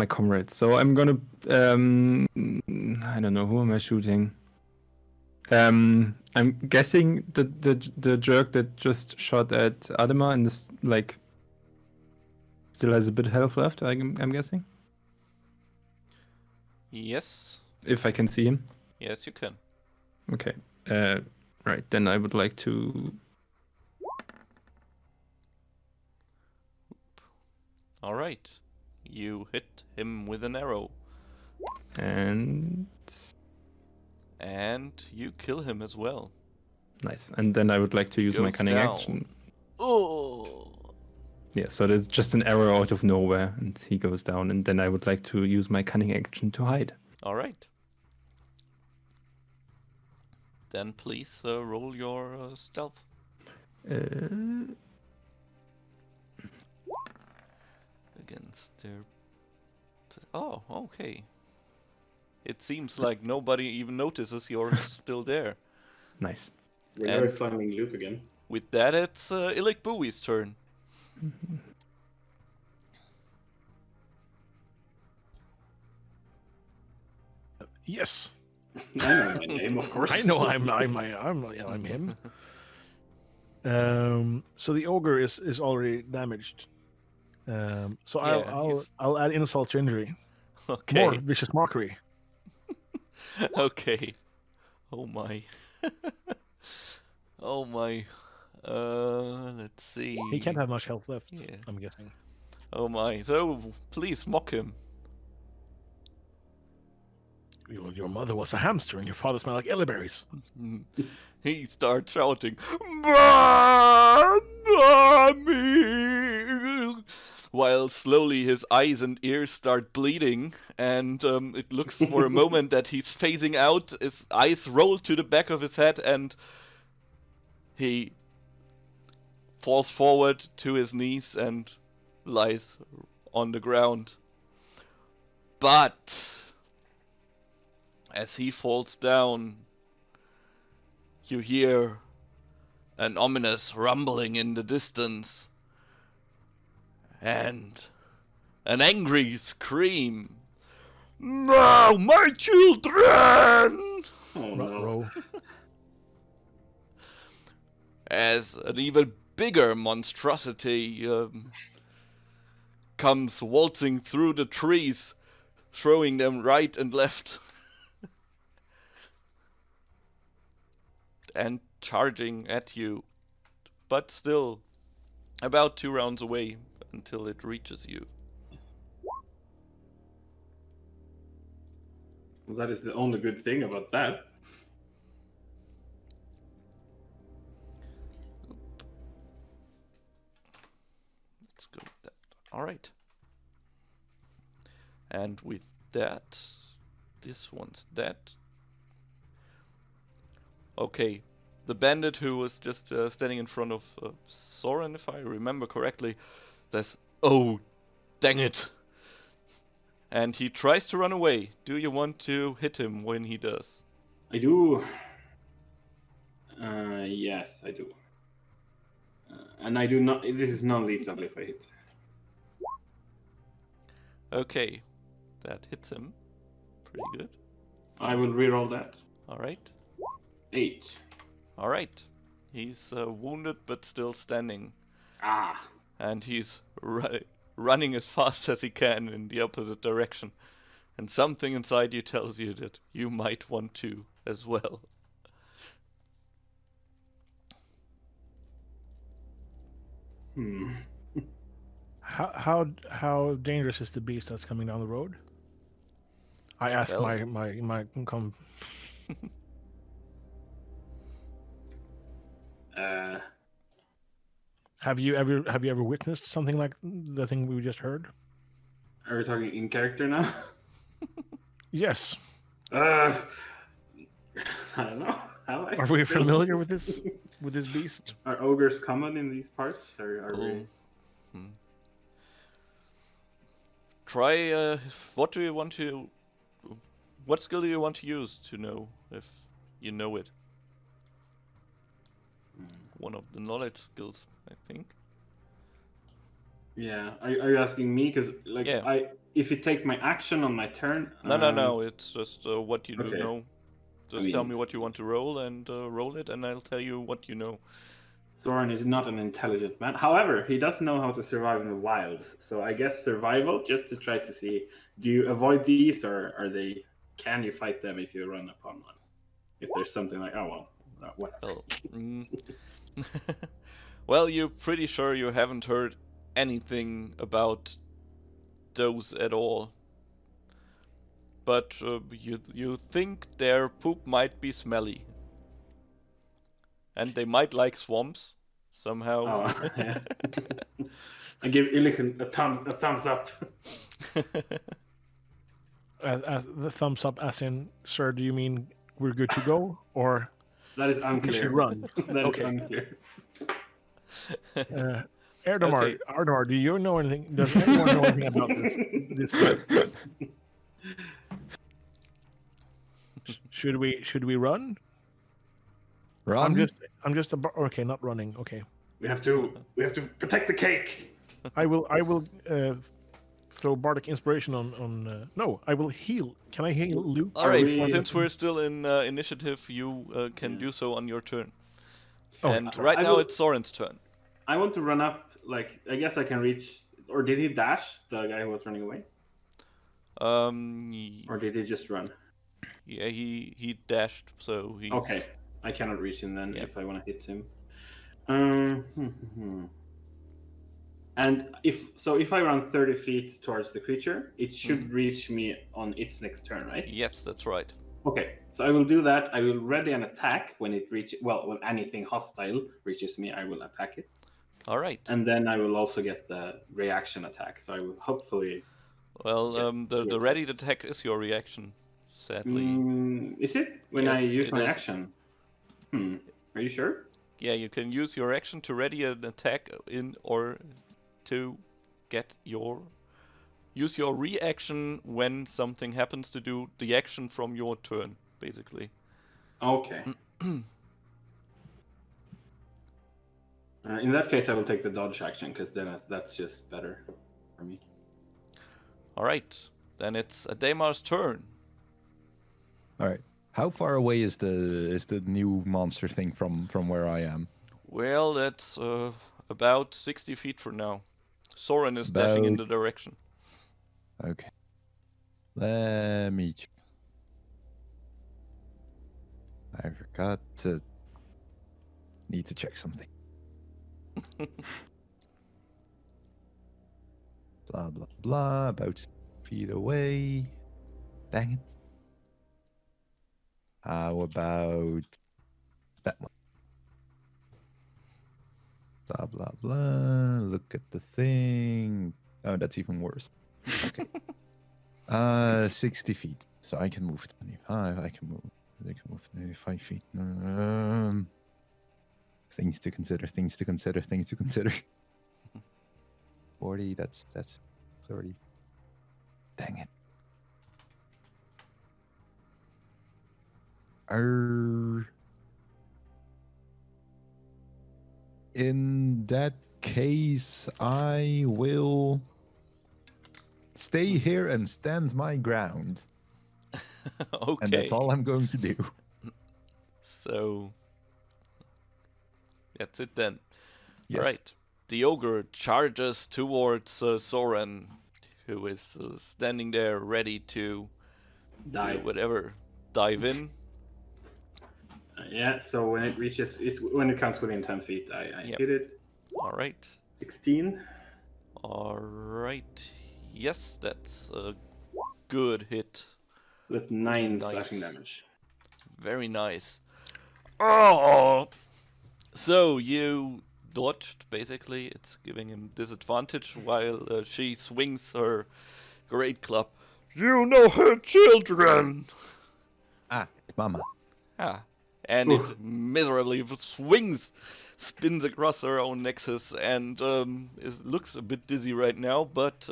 [SPEAKER 5] comrades. So I'm gonna I don't know, who am I shooting? I'm guessing the jerk that just shot at Adema and this like still has a bit of health left. I'm guessing,
[SPEAKER 1] Yes,
[SPEAKER 5] if I can see him.
[SPEAKER 1] yes, you can.
[SPEAKER 5] Okay. Right, then I would like to.
[SPEAKER 1] All right, you hit him with an arrow,
[SPEAKER 5] And
[SPEAKER 1] and you kill him as well.
[SPEAKER 5] nice. And then I would like to use my
[SPEAKER 1] Goes
[SPEAKER 5] cunning
[SPEAKER 1] down.
[SPEAKER 5] action.
[SPEAKER 1] Oh,
[SPEAKER 5] Yeah, so there's just an arrow out of nowhere, and he goes down. And then I would like to use my cunning action to hide.
[SPEAKER 1] all right. Then please roll your stealth. Against their... Oh, okay. It seems like nobody even notices you're still there.
[SPEAKER 5] Nice.
[SPEAKER 4] We're
[SPEAKER 1] And-
[SPEAKER 4] never finding Luke again.
[SPEAKER 1] With that, it's Illic Bowie's turn.
[SPEAKER 3] Yes,
[SPEAKER 4] I know my name, of course.
[SPEAKER 3] I know I'm him. So the ogre is already damaged. So
[SPEAKER 1] Yeah, he's-
[SPEAKER 3] I'll add insult to injury.
[SPEAKER 1] Okay.
[SPEAKER 3] More vicious mockery.
[SPEAKER 1] Okay. Oh my. Oh my. Let's see.
[SPEAKER 3] He can't have much health left.
[SPEAKER 1] Yeah.
[SPEAKER 3] I'm guessing.
[SPEAKER 1] Oh my. So please mock him.
[SPEAKER 3] Your mother was a hamster and your father smelled like elderberries.
[SPEAKER 1] He starts shouting, "Mommy!" while slowly his eyes and ears start bleeding, and it looks for a moment that he's phasing out. His eyes roll to the back of his head, and he falls forward to his knees and lies on the ground. But as he falls down, you hear an ominous rumbling in the distance and an angry scream. "No, my children!"
[SPEAKER 4] Oh no.
[SPEAKER 3] Row.
[SPEAKER 1] As an even bigger monstrosity comes waltzing through the trees, throwing them right and left. And charging at you, but still about 2 rounds away until it reaches you.
[SPEAKER 4] Well, that is the only good thing about that.
[SPEAKER 1] Let's go with that. All right. And with that, this one's dead. Okay, the bandit who was just standing in front of Soren, if I remember correctly, says, "Oh, dang it!" And he tries to run away. Do you want to hit him when he does?
[SPEAKER 4] I do. Yes, I do. And I do not. This is non-lethal if I hit.
[SPEAKER 1] Okay, that hits him. Pretty good.
[SPEAKER 4] I will reroll that.
[SPEAKER 1] All right.
[SPEAKER 4] 8.
[SPEAKER 1] All right. He's wounded but still standing,
[SPEAKER 4] Ah.
[SPEAKER 1] and he's running as fast as he can in the opposite direction. And something inside you tells you that you might want to as well.
[SPEAKER 3] How dangerous is the beast that's coming down the road? I ask
[SPEAKER 1] Well-
[SPEAKER 3] my Have you ever witnessed something like the thing we just heard?
[SPEAKER 4] Are we talking in character now?
[SPEAKER 3] Yes.
[SPEAKER 4] I don't know.
[SPEAKER 3] Are we familiar with this beast?
[SPEAKER 4] Are ogres common in these parts? Or are we?
[SPEAKER 1] Try. What do you want to? What skill do you want to use to know if you know it? One of the knowledge skills, I think.
[SPEAKER 4] Yeah. Are you asking me? Because like
[SPEAKER 1] Yeah.
[SPEAKER 4] if it takes my action on my turn.
[SPEAKER 1] No. It's just what you
[SPEAKER 4] okay.
[SPEAKER 1] know. Just tell me what you want to roll and roll it, and I'll tell you what you know.
[SPEAKER 4] Soren is not an intelligent man. However, he does know how to survive in the wilds. So I guess survival, just to try to see, do you avoid these, or are they? Can you fight them if you run upon one? If there's something like, oh well, whatever.
[SPEAKER 1] Well, well, you're pretty sure you haven't heard anything about those at all. But you think their poop might be smelly. And they might like swamps somehow.
[SPEAKER 4] Oh, yeah. I give Illichen a thumbs up.
[SPEAKER 3] As the thumbs up, as in, sir, do you mean we're good to go, or
[SPEAKER 4] That is
[SPEAKER 3] we
[SPEAKER 4] unclear.
[SPEAKER 3] should run?
[SPEAKER 4] That is
[SPEAKER 3] Okay.
[SPEAKER 4] unclear.
[SPEAKER 3] Erdemar,
[SPEAKER 1] Okay.
[SPEAKER 3] Ardemar, do you know anything? Does anyone know anything about this quest? Should we run?
[SPEAKER 2] Run.
[SPEAKER 3] I'm just okay, not running. Okay,
[SPEAKER 4] We have to protect the cake.
[SPEAKER 3] I will throw bardic inspiration on. No, I will heal. Can I heal Luke?
[SPEAKER 1] Alright,
[SPEAKER 4] we-
[SPEAKER 1] since we're still in initiative, you can do so on your turn.
[SPEAKER 3] Oh,
[SPEAKER 1] And right
[SPEAKER 4] I
[SPEAKER 1] now
[SPEAKER 4] will-
[SPEAKER 1] it's Soren's turn.
[SPEAKER 4] I want to run up. Like I guess I can reach. Or did he dash? The guy who was running away, or did he just run?
[SPEAKER 1] Yeah, he dashed, so he's...
[SPEAKER 4] Okay, I cannot reach him then
[SPEAKER 1] Yeah.
[SPEAKER 4] if I want to hit him. And if I run 30 feet towards the creature, it should reach me on its next turn, right?
[SPEAKER 1] Yes, that's right.
[SPEAKER 4] Okay, so I will do that. I will ready an attack when it reaches. Well, when anything hostile reaches me, I will attack it,
[SPEAKER 1] Alright.
[SPEAKER 4] and then I will also get the reaction attack. So I will hopefully.
[SPEAKER 1] Well,
[SPEAKER 4] Yeah,
[SPEAKER 1] the
[SPEAKER 4] sure.
[SPEAKER 1] ready attack is your reaction, sadly.
[SPEAKER 4] Is it when I
[SPEAKER 1] Yes,
[SPEAKER 4] use
[SPEAKER 1] it
[SPEAKER 4] my
[SPEAKER 1] is.
[SPEAKER 4] action? Are you sure?
[SPEAKER 1] Yeah, you can use your action to ready an attack in or to get your... Use your reaction when something happens to do the action from your turn, basically.
[SPEAKER 4] Okay. In that case, I will take the dodge action because then that's just better for me.
[SPEAKER 1] Alright, then it's Ademar's turn.
[SPEAKER 2] All right. How far away is the new monster thing from where I am?
[SPEAKER 1] Well, that's about 60 feet from now. Soren is dashing in the
[SPEAKER 2] About-
[SPEAKER 1] direction.
[SPEAKER 2] Okay. Let me. I forgot to. Need to check something. Blah blah blah. About feet away. Dang it. How about that one? Blah blah blah. Look at the thing. Oh, that's even worse. Okay. 60 feet. So I can move 25. I can move 25 feet. Things to consider. 40. That's 30. Dang it. In that case, I will stay here and stand my ground.
[SPEAKER 1] Okay.
[SPEAKER 2] And that's all I'm going to do.
[SPEAKER 1] So that's it then.
[SPEAKER 2] Yes.
[SPEAKER 1] Alright. The ogre charges towards Soren, who is standing there ready to
[SPEAKER 4] Die.
[SPEAKER 1] do whatever. Dive in.
[SPEAKER 4] Yeah. So when it reaches, when it comes within 10 feet, I
[SPEAKER 1] Yep.
[SPEAKER 4] hit it.
[SPEAKER 1] Alright.
[SPEAKER 4] 16.
[SPEAKER 1] Alright. Yes, that's a good hit.
[SPEAKER 4] So that's 9
[SPEAKER 1] Nice.
[SPEAKER 4] slashing damage.
[SPEAKER 1] Very nice. Oh! So you dodged, basically. It's giving him disadvantage while she swings her great club. You know her children!
[SPEAKER 2] Ah, Mama.
[SPEAKER 1] Ah. And it miserably swings, spins across her own nexus, and it looks a bit dizzy right now, but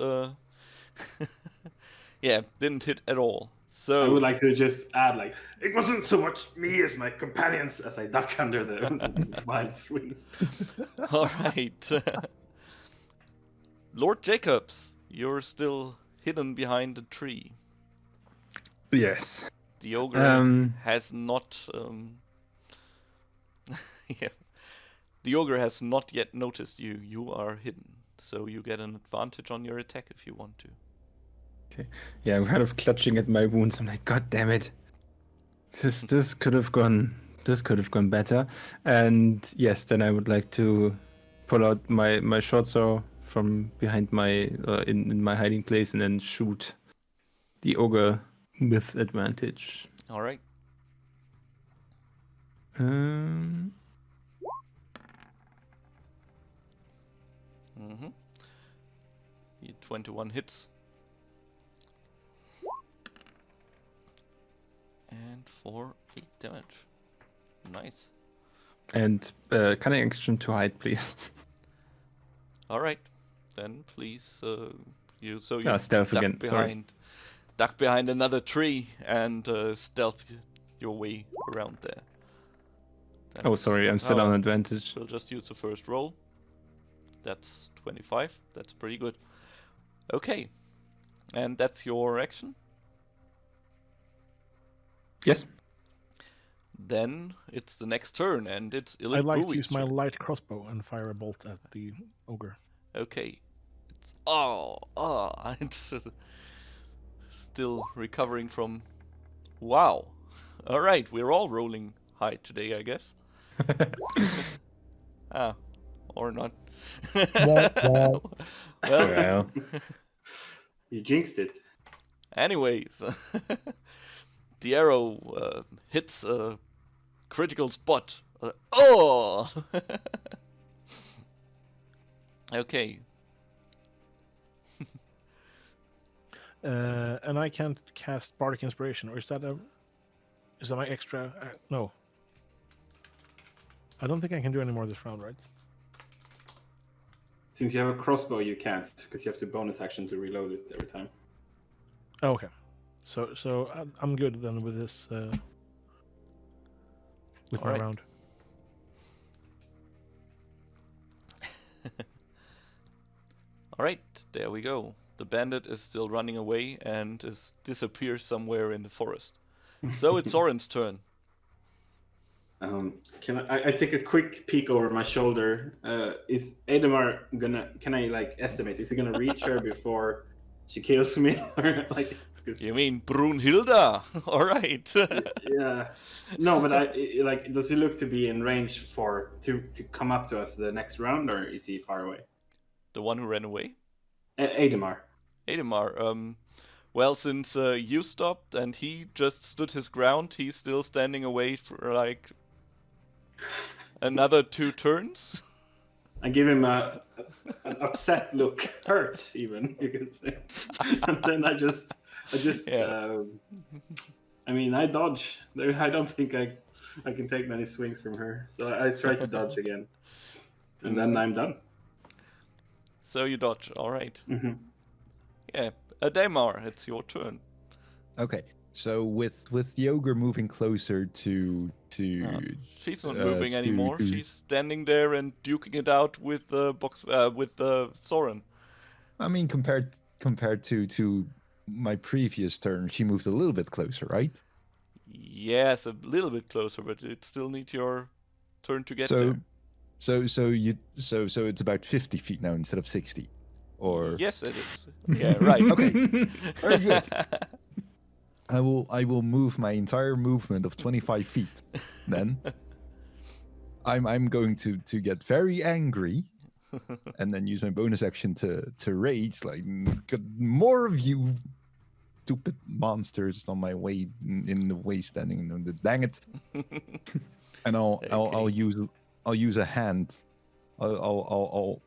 [SPEAKER 1] yeah, didn't hit at all. So
[SPEAKER 4] I would like to just add, like, it wasn't so much me as my companions as I duck under the wild swings.
[SPEAKER 1] all right. Lord Jacobs, you're still hidden behind a tree.
[SPEAKER 5] Yes.
[SPEAKER 1] The ogre has not. Yeah. The ogre has not yet noticed you. You are hidden, so you get an advantage on your attack if you want to.
[SPEAKER 5] Yeah, I'm kind of clutching at my wounds. I'm like, God damn it. This could have gone better. And yes, then I would like to pull out my short sword from behind my in my hiding place and then shoot the ogre with advantage.
[SPEAKER 1] All right. Mm-hmm. 21 hits. And for 8 damage. Nice.
[SPEAKER 5] And can I action to hide, please?
[SPEAKER 1] All right. Then please, you
[SPEAKER 5] stealth
[SPEAKER 1] duck
[SPEAKER 5] again.
[SPEAKER 1] duck behind another tree and stealth your way around there.
[SPEAKER 5] Oh, sorry, I'm still on advantage.
[SPEAKER 1] We'll just use the first roll. That's 25. That's pretty good. Okay. And that's your action?
[SPEAKER 5] Yes.
[SPEAKER 1] Then it's the next turn, and it's
[SPEAKER 3] I'd like to
[SPEAKER 1] Illibui's
[SPEAKER 3] use my
[SPEAKER 1] turn.
[SPEAKER 3] light crossbow and fire a bolt at the ogre.
[SPEAKER 1] Okay. It's it's still recovering from. Wow. All right, we're all rolling high today, I guess. Or not. Well,
[SPEAKER 5] Well,
[SPEAKER 4] You jinxed it.
[SPEAKER 1] anyways, the arrow hits a critical spot. Okay.
[SPEAKER 3] And I can't cast Bardic Inspiration, or is that my extra? No. I don't think I can do any more this round, right?
[SPEAKER 4] Since you have a crossbow, you can't, because you have to bonus action to reload it every time.
[SPEAKER 3] Oh, okay. So I'm good then with this. With my
[SPEAKER 1] Alright.
[SPEAKER 3] round.
[SPEAKER 1] Alright, there we go. The bandit is still running away and disappears somewhere in the forest. So it's Soren's turn.
[SPEAKER 4] Can I take a quick peek over my shoulder? Is Ademar gonna? Can I like estimate? Is he gonna reach her before she kills me? Or like?
[SPEAKER 1] You mean Brunhilda? Alright.
[SPEAKER 4] Yeah. No, but like, does he look to be in range to come up to us the next round, or is he far away?
[SPEAKER 1] The one who ran away?
[SPEAKER 4] Ademar.
[SPEAKER 1] Ademar, well, since you stopped and he just stood his ground, he's still standing away for like another 2 turns.
[SPEAKER 4] I give him an upset look, hurt even, you could say. And then I just
[SPEAKER 1] Yeah.
[SPEAKER 4] I mean, I dodge. I don't think I can take many swings from her, so I try to dodge again, and then I'm done.
[SPEAKER 1] So you dodge, alright.
[SPEAKER 4] Mm-hmm.
[SPEAKER 1] Yeah, Ademar, it's your turn.
[SPEAKER 2] Okay, so with the ogre moving closer to
[SPEAKER 1] She's not moving anymore.
[SPEAKER 2] to-
[SPEAKER 1] She's standing there and duking it out with the Soren.
[SPEAKER 2] I mean, compared to my previous turn, she moved a little bit closer, right?
[SPEAKER 1] Yes, a little bit closer, but it still needs your turn to get there.
[SPEAKER 2] So it's about 50 feet now instead of 60, or
[SPEAKER 1] Yes, it is. Yeah, right.
[SPEAKER 2] Okay, very good. I will move my entire movement of 25 feet. Then I'm going to get very angry and then use my bonus action to rage. Like, get more of you stupid monsters on my way in the way standing. Dang it! And I'll use a hand. I'll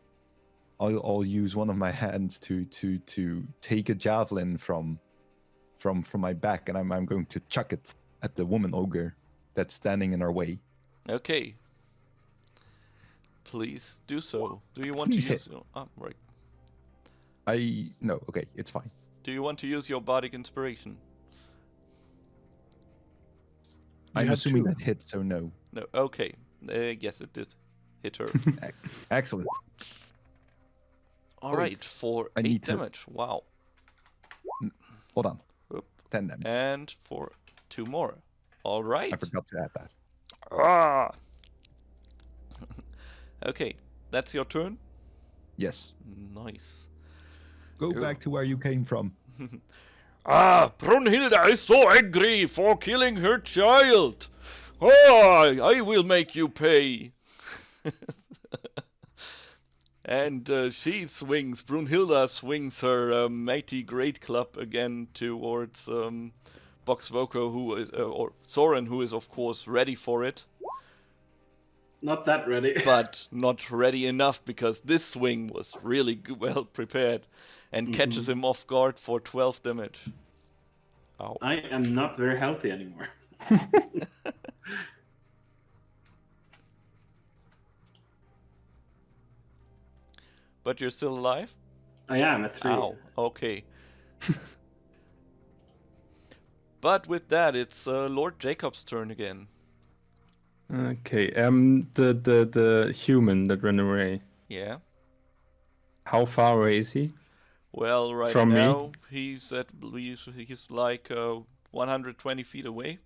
[SPEAKER 2] use one of my hands to take a javelin from my back, and I'm going to chuck it at the woman ogre that's standing in our way.
[SPEAKER 1] Okay. Please do so. Do you want
[SPEAKER 2] Please
[SPEAKER 1] to use?
[SPEAKER 2] hit.
[SPEAKER 1] Right.
[SPEAKER 2] No. Okay, it's fine.
[SPEAKER 1] Do you want to use your bardic inspiration?
[SPEAKER 2] I'm
[SPEAKER 3] had
[SPEAKER 2] assuming
[SPEAKER 3] two.
[SPEAKER 2] that hit, so no.
[SPEAKER 1] No. Okay. Yes, it did hit her.
[SPEAKER 2] Excellent.
[SPEAKER 1] All right, for
[SPEAKER 2] I
[SPEAKER 1] 8
[SPEAKER 2] need to-
[SPEAKER 1] damage. Wow.
[SPEAKER 2] Hold on.
[SPEAKER 1] Oop.
[SPEAKER 2] 10 damage.
[SPEAKER 1] And for 2 more. All right.
[SPEAKER 2] I forgot to add that.
[SPEAKER 1] Ah. Okay, that's your turn.
[SPEAKER 2] Yes.
[SPEAKER 1] Nice.
[SPEAKER 2] Go
[SPEAKER 1] Yeah.
[SPEAKER 2] back to where you came from.
[SPEAKER 1] Brunhilde is so angry for killing her child. Oh, I will make you pay. And Brunhilde swings her mighty great club again towards Boxvoko, or Soren, who is of course ready for it,
[SPEAKER 4] Not that ready.
[SPEAKER 1] but not ready enough because this swing was really well prepared and catches him off guard for 12 damage. Ow.
[SPEAKER 4] I am not very healthy anymore.
[SPEAKER 1] But you're still alive?
[SPEAKER 4] I am at 3.
[SPEAKER 1] Ow, okay. But with that, it's Lord Jacob's turn again.
[SPEAKER 5] Okay. The human that ran away.
[SPEAKER 1] Yeah.
[SPEAKER 5] How far away is he?
[SPEAKER 1] Well, right
[SPEAKER 5] From me?
[SPEAKER 1] now he's like 120 feet away.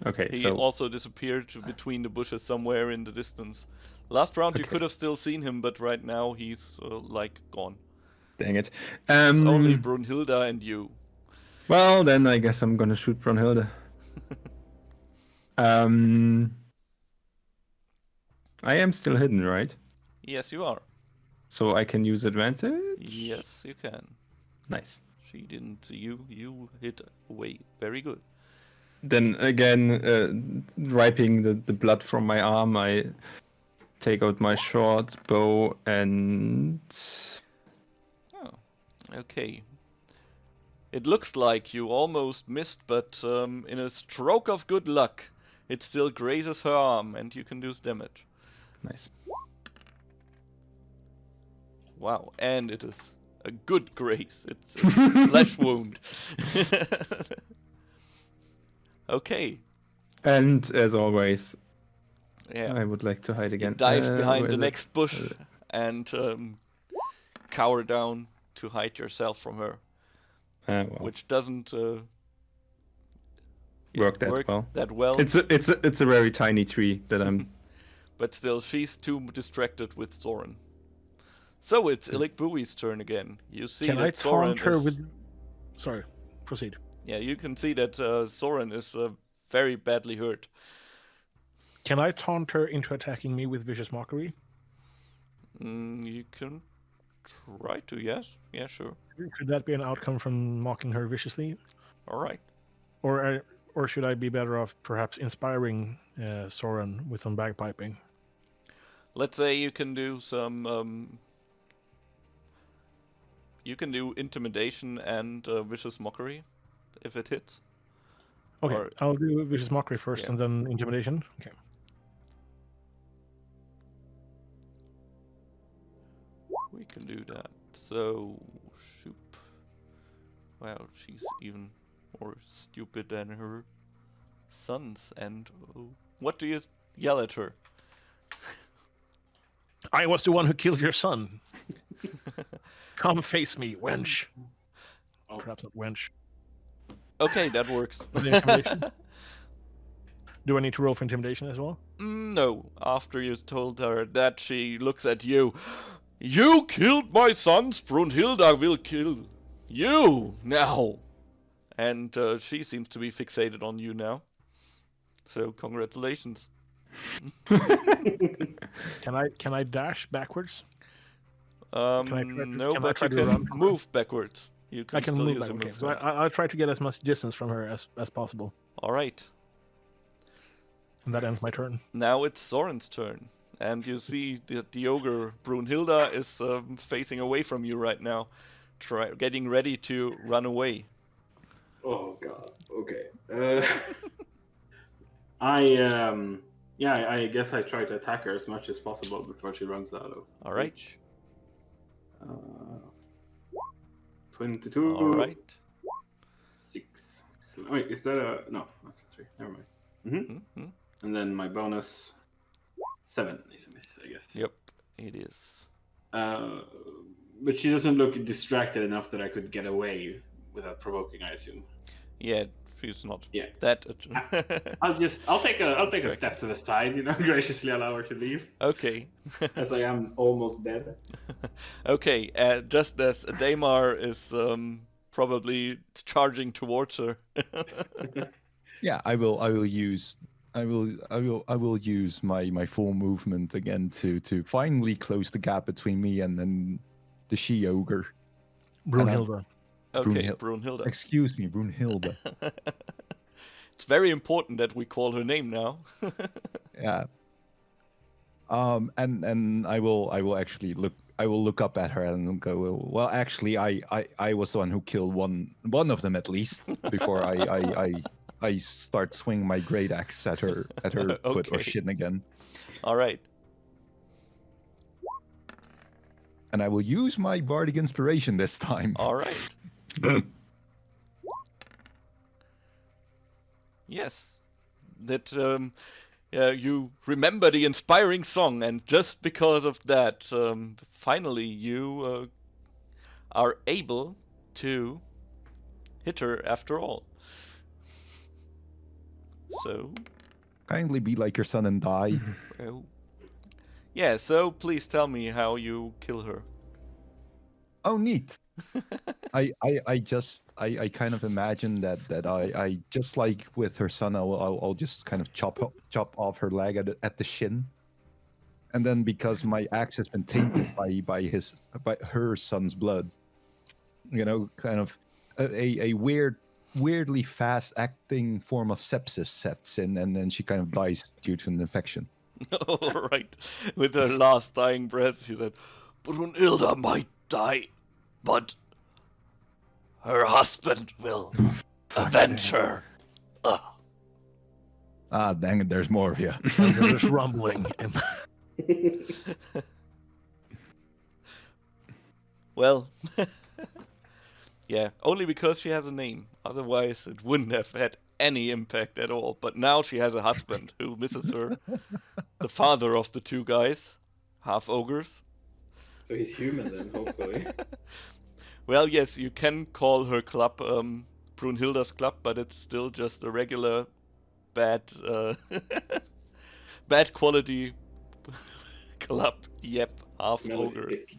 [SPEAKER 5] Okay,
[SPEAKER 1] He
[SPEAKER 5] so
[SPEAKER 1] also disappeared between the bushes somewhere in the distance. Last round you
[SPEAKER 5] Okay.
[SPEAKER 1] could have still seen him, but right now he's like gone.
[SPEAKER 5] dang it.
[SPEAKER 1] It's only Brunhilde and you.
[SPEAKER 5] Well, then I guess I'm gonna shoot Brunhilde. I am still hidden, right?
[SPEAKER 1] Yes, you are.
[SPEAKER 5] So I can use advantage?
[SPEAKER 1] Yes, you can.
[SPEAKER 5] Nice.
[SPEAKER 1] She didn't see you. You hit away. Very good.
[SPEAKER 5] Then again, wiping the blood from my arm, I take out my short bow and...
[SPEAKER 1] Oh, okay. It looks like you almost missed, but in a stroke of good luck, it still grazes her arm, and you can do damage.
[SPEAKER 5] Nice.
[SPEAKER 1] Wow, and it is a good graze. It's a flesh wound. Okay.
[SPEAKER 5] And as always,
[SPEAKER 1] Yeah.
[SPEAKER 5] I would like to hide
[SPEAKER 1] You
[SPEAKER 5] again.
[SPEAKER 1] dive behind
[SPEAKER 5] where
[SPEAKER 1] the
[SPEAKER 5] is it?
[SPEAKER 1] next bush and cower down to hide yourself from her,
[SPEAKER 5] Well,
[SPEAKER 1] which doesn't
[SPEAKER 5] work that well. It's a very tiny tree that I'm.
[SPEAKER 1] But still, she's too distracted with Soren. So it's Illik Bui's turn again. You see
[SPEAKER 3] Can
[SPEAKER 1] that
[SPEAKER 3] I
[SPEAKER 1] Soren
[SPEAKER 3] taunt her
[SPEAKER 1] is...
[SPEAKER 3] with? Sorry, proceed.
[SPEAKER 1] Yeah, you can see that Soren is very badly hurt.
[SPEAKER 3] Can I taunt her into attacking me with vicious mockery?
[SPEAKER 1] You can try to, yes. Yeah, sure.
[SPEAKER 3] Could that be an outcome from mocking her viciously,
[SPEAKER 1] All right.
[SPEAKER 3] or should I be better off perhaps inspiring Soren with some bagpiping?
[SPEAKER 1] Let's say you can do some... you can do intimidation and vicious mockery, if it hits.
[SPEAKER 3] Okay,
[SPEAKER 1] Or-
[SPEAKER 3] I'll do vicious mockery first,
[SPEAKER 1] Yeah.
[SPEAKER 3] and then intimidation. Okay.
[SPEAKER 1] We can do that. So, shoop. Wow, she's even more stupid than her sons. And what do you yell at her?
[SPEAKER 3] I was the one who killed your son. Come face me, wench.
[SPEAKER 4] Oh.
[SPEAKER 3] Perhaps not wench.
[SPEAKER 1] Okay, that works.
[SPEAKER 3] With intimidation? Do I need to roll for intimidation as well?
[SPEAKER 1] No, after you told her that, she looks at you. You killed my sons, Brunhilde will kill you now. And she seems to be fixated on you now. So congratulations.
[SPEAKER 3] Can I dash backwards?
[SPEAKER 1] No,
[SPEAKER 3] can I
[SPEAKER 1] but
[SPEAKER 3] try
[SPEAKER 1] you
[SPEAKER 3] to
[SPEAKER 1] can
[SPEAKER 3] run from her?
[SPEAKER 1] move backwards. You can
[SPEAKER 3] I can
[SPEAKER 1] still
[SPEAKER 3] move
[SPEAKER 1] use
[SPEAKER 3] back.
[SPEAKER 1] a
[SPEAKER 3] Okay,
[SPEAKER 1] move.
[SPEAKER 3] so I'll try to get as much distance from her as possible,
[SPEAKER 1] All right.
[SPEAKER 3] and that ends my turn.
[SPEAKER 1] Now it's Soren's turn, and you see the ogre Brunhilda is facing away from you right now, getting ready to run away.
[SPEAKER 4] Oh god. Okay. I guess I try to attack her as much as possible before she runs out of
[SPEAKER 1] All right.
[SPEAKER 4] reach. 22.
[SPEAKER 1] All right.
[SPEAKER 4] 6. Wait, is that a no? That's a 3. Never mind.
[SPEAKER 1] Mm-hmm.
[SPEAKER 4] And then my bonus 7 is a miss, I guess.
[SPEAKER 1] Yep, it is.
[SPEAKER 4] But she doesn't look distracted enough that I could get away without provoking, I assume.
[SPEAKER 1] Yeah, she's not
[SPEAKER 4] Yeah.
[SPEAKER 1] that.
[SPEAKER 4] I'll take a
[SPEAKER 1] correct.
[SPEAKER 4] step to the side, graciously allow her to leave,
[SPEAKER 1] Okay.
[SPEAKER 4] as I am almost dead.
[SPEAKER 1] Okay, just as Daimar is probably charging towards her.
[SPEAKER 2] Yeah, I will use my full movement again to finally close the gap between me and then the she ogre.
[SPEAKER 3] Brunhilda.
[SPEAKER 1] Okay, Brunhilda.
[SPEAKER 2] Excuse me, Brunhilda.
[SPEAKER 1] It's very important that we call her name now.
[SPEAKER 2] Yeah. And I will actually look up at her and go, well, actually, I was the one who killed one of them at least before I start swinging my great axe at her foot or
[SPEAKER 1] Okay.
[SPEAKER 2] shin again.
[SPEAKER 1] All right.
[SPEAKER 2] And I will use my bardic inspiration this time.
[SPEAKER 1] All right. Yes. That you remember the inspiring song, and just because of that, finally you are able to hit her after all. So,
[SPEAKER 2] Kindly be like your son and die.
[SPEAKER 1] oh. Yeah, so please tell me how you kill her.
[SPEAKER 2] Oh, neat. I kind of imagine that I just like with her son, I'll just kind of chop off her leg at the shin, and then because my axe has been tainted by her son's blood, kind of a weirdly fast acting form of sepsis sets in, and then she kind of dies due to an infection.
[SPEAKER 1] All right. With her last dying breath, she said, Brunhilda might die, but her husband will avenge her. Ugh.
[SPEAKER 2] Ah, dang it! There's more of you.
[SPEAKER 3] And there's rumbling.
[SPEAKER 1] Well, yeah, only because she has a name. Otherwise, it wouldn't have had any impact at all. But now she has a husband who misses her. The father of the two guys, half ogres.
[SPEAKER 4] So he's human then, hopefully.
[SPEAKER 1] Well, yes, you can call her club Brunhilda's club, but it's still just a regular bad bad quality club. Yep, half
[SPEAKER 4] Smelly
[SPEAKER 1] ogres.
[SPEAKER 4] stick.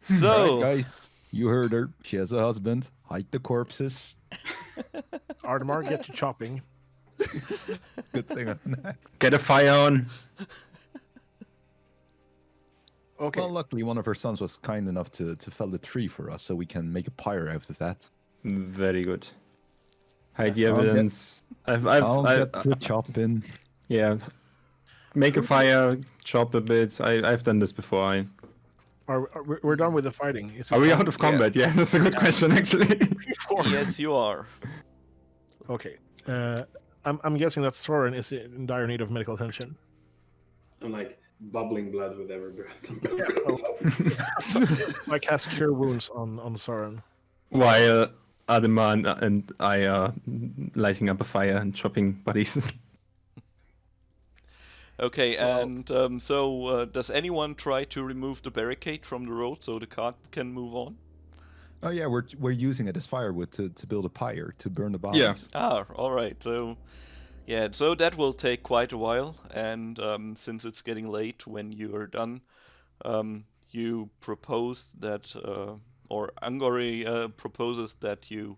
[SPEAKER 1] So,
[SPEAKER 2] Alright, guys, you heard her. She has a husband. Hide the corpses.
[SPEAKER 3] Ardmar, get to chopping.
[SPEAKER 2] Good thing I'm not.
[SPEAKER 5] Get a fire on.
[SPEAKER 3] Okay.
[SPEAKER 2] Well, luckily, one of her sons was kind enough to fell the tree for us, so we can make a pyre out of that.
[SPEAKER 5] Very good. Hide the
[SPEAKER 2] I'll get-
[SPEAKER 5] evidence.
[SPEAKER 2] I'll
[SPEAKER 5] I've
[SPEAKER 2] get the chop in.
[SPEAKER 5] yeah. Make a fire, chop a bit. I've done this before.
[SPEAKER 3] We're done with the fighting. Is it
[SPEAKER 5] Are we
[SPEAKER 3] time?
[SPEAKER 5] out of combat? Yeah, that's a good question actually.
[SPEAKER 1] yes, you are.
[SPEAKER 3] Okay. I'm guessing that Soren is in dire need of medical attention.
[SPEAKER 4] I'm like bubbling blood with every breath.
[SPEAKER 3] I cast Cure Wounds on Soren.
[SPEAKER 5] While Ademan and I are lighting up a fire and chopping bodies.
[SPEAKER 1] Okay, and so does anyone try to remove the barricade from the road so the cart can move on?
[SPEAKER 2] Oh yeah, we're using it as firewood to build a pyre to burn the bodies.
[SPEAKER 5] Yeah.
[SPEAKER 1] Ah, all right. So, yeah, so that will take quite a while, and since it's getting late when you are done, you propose that, or Angori proposes that you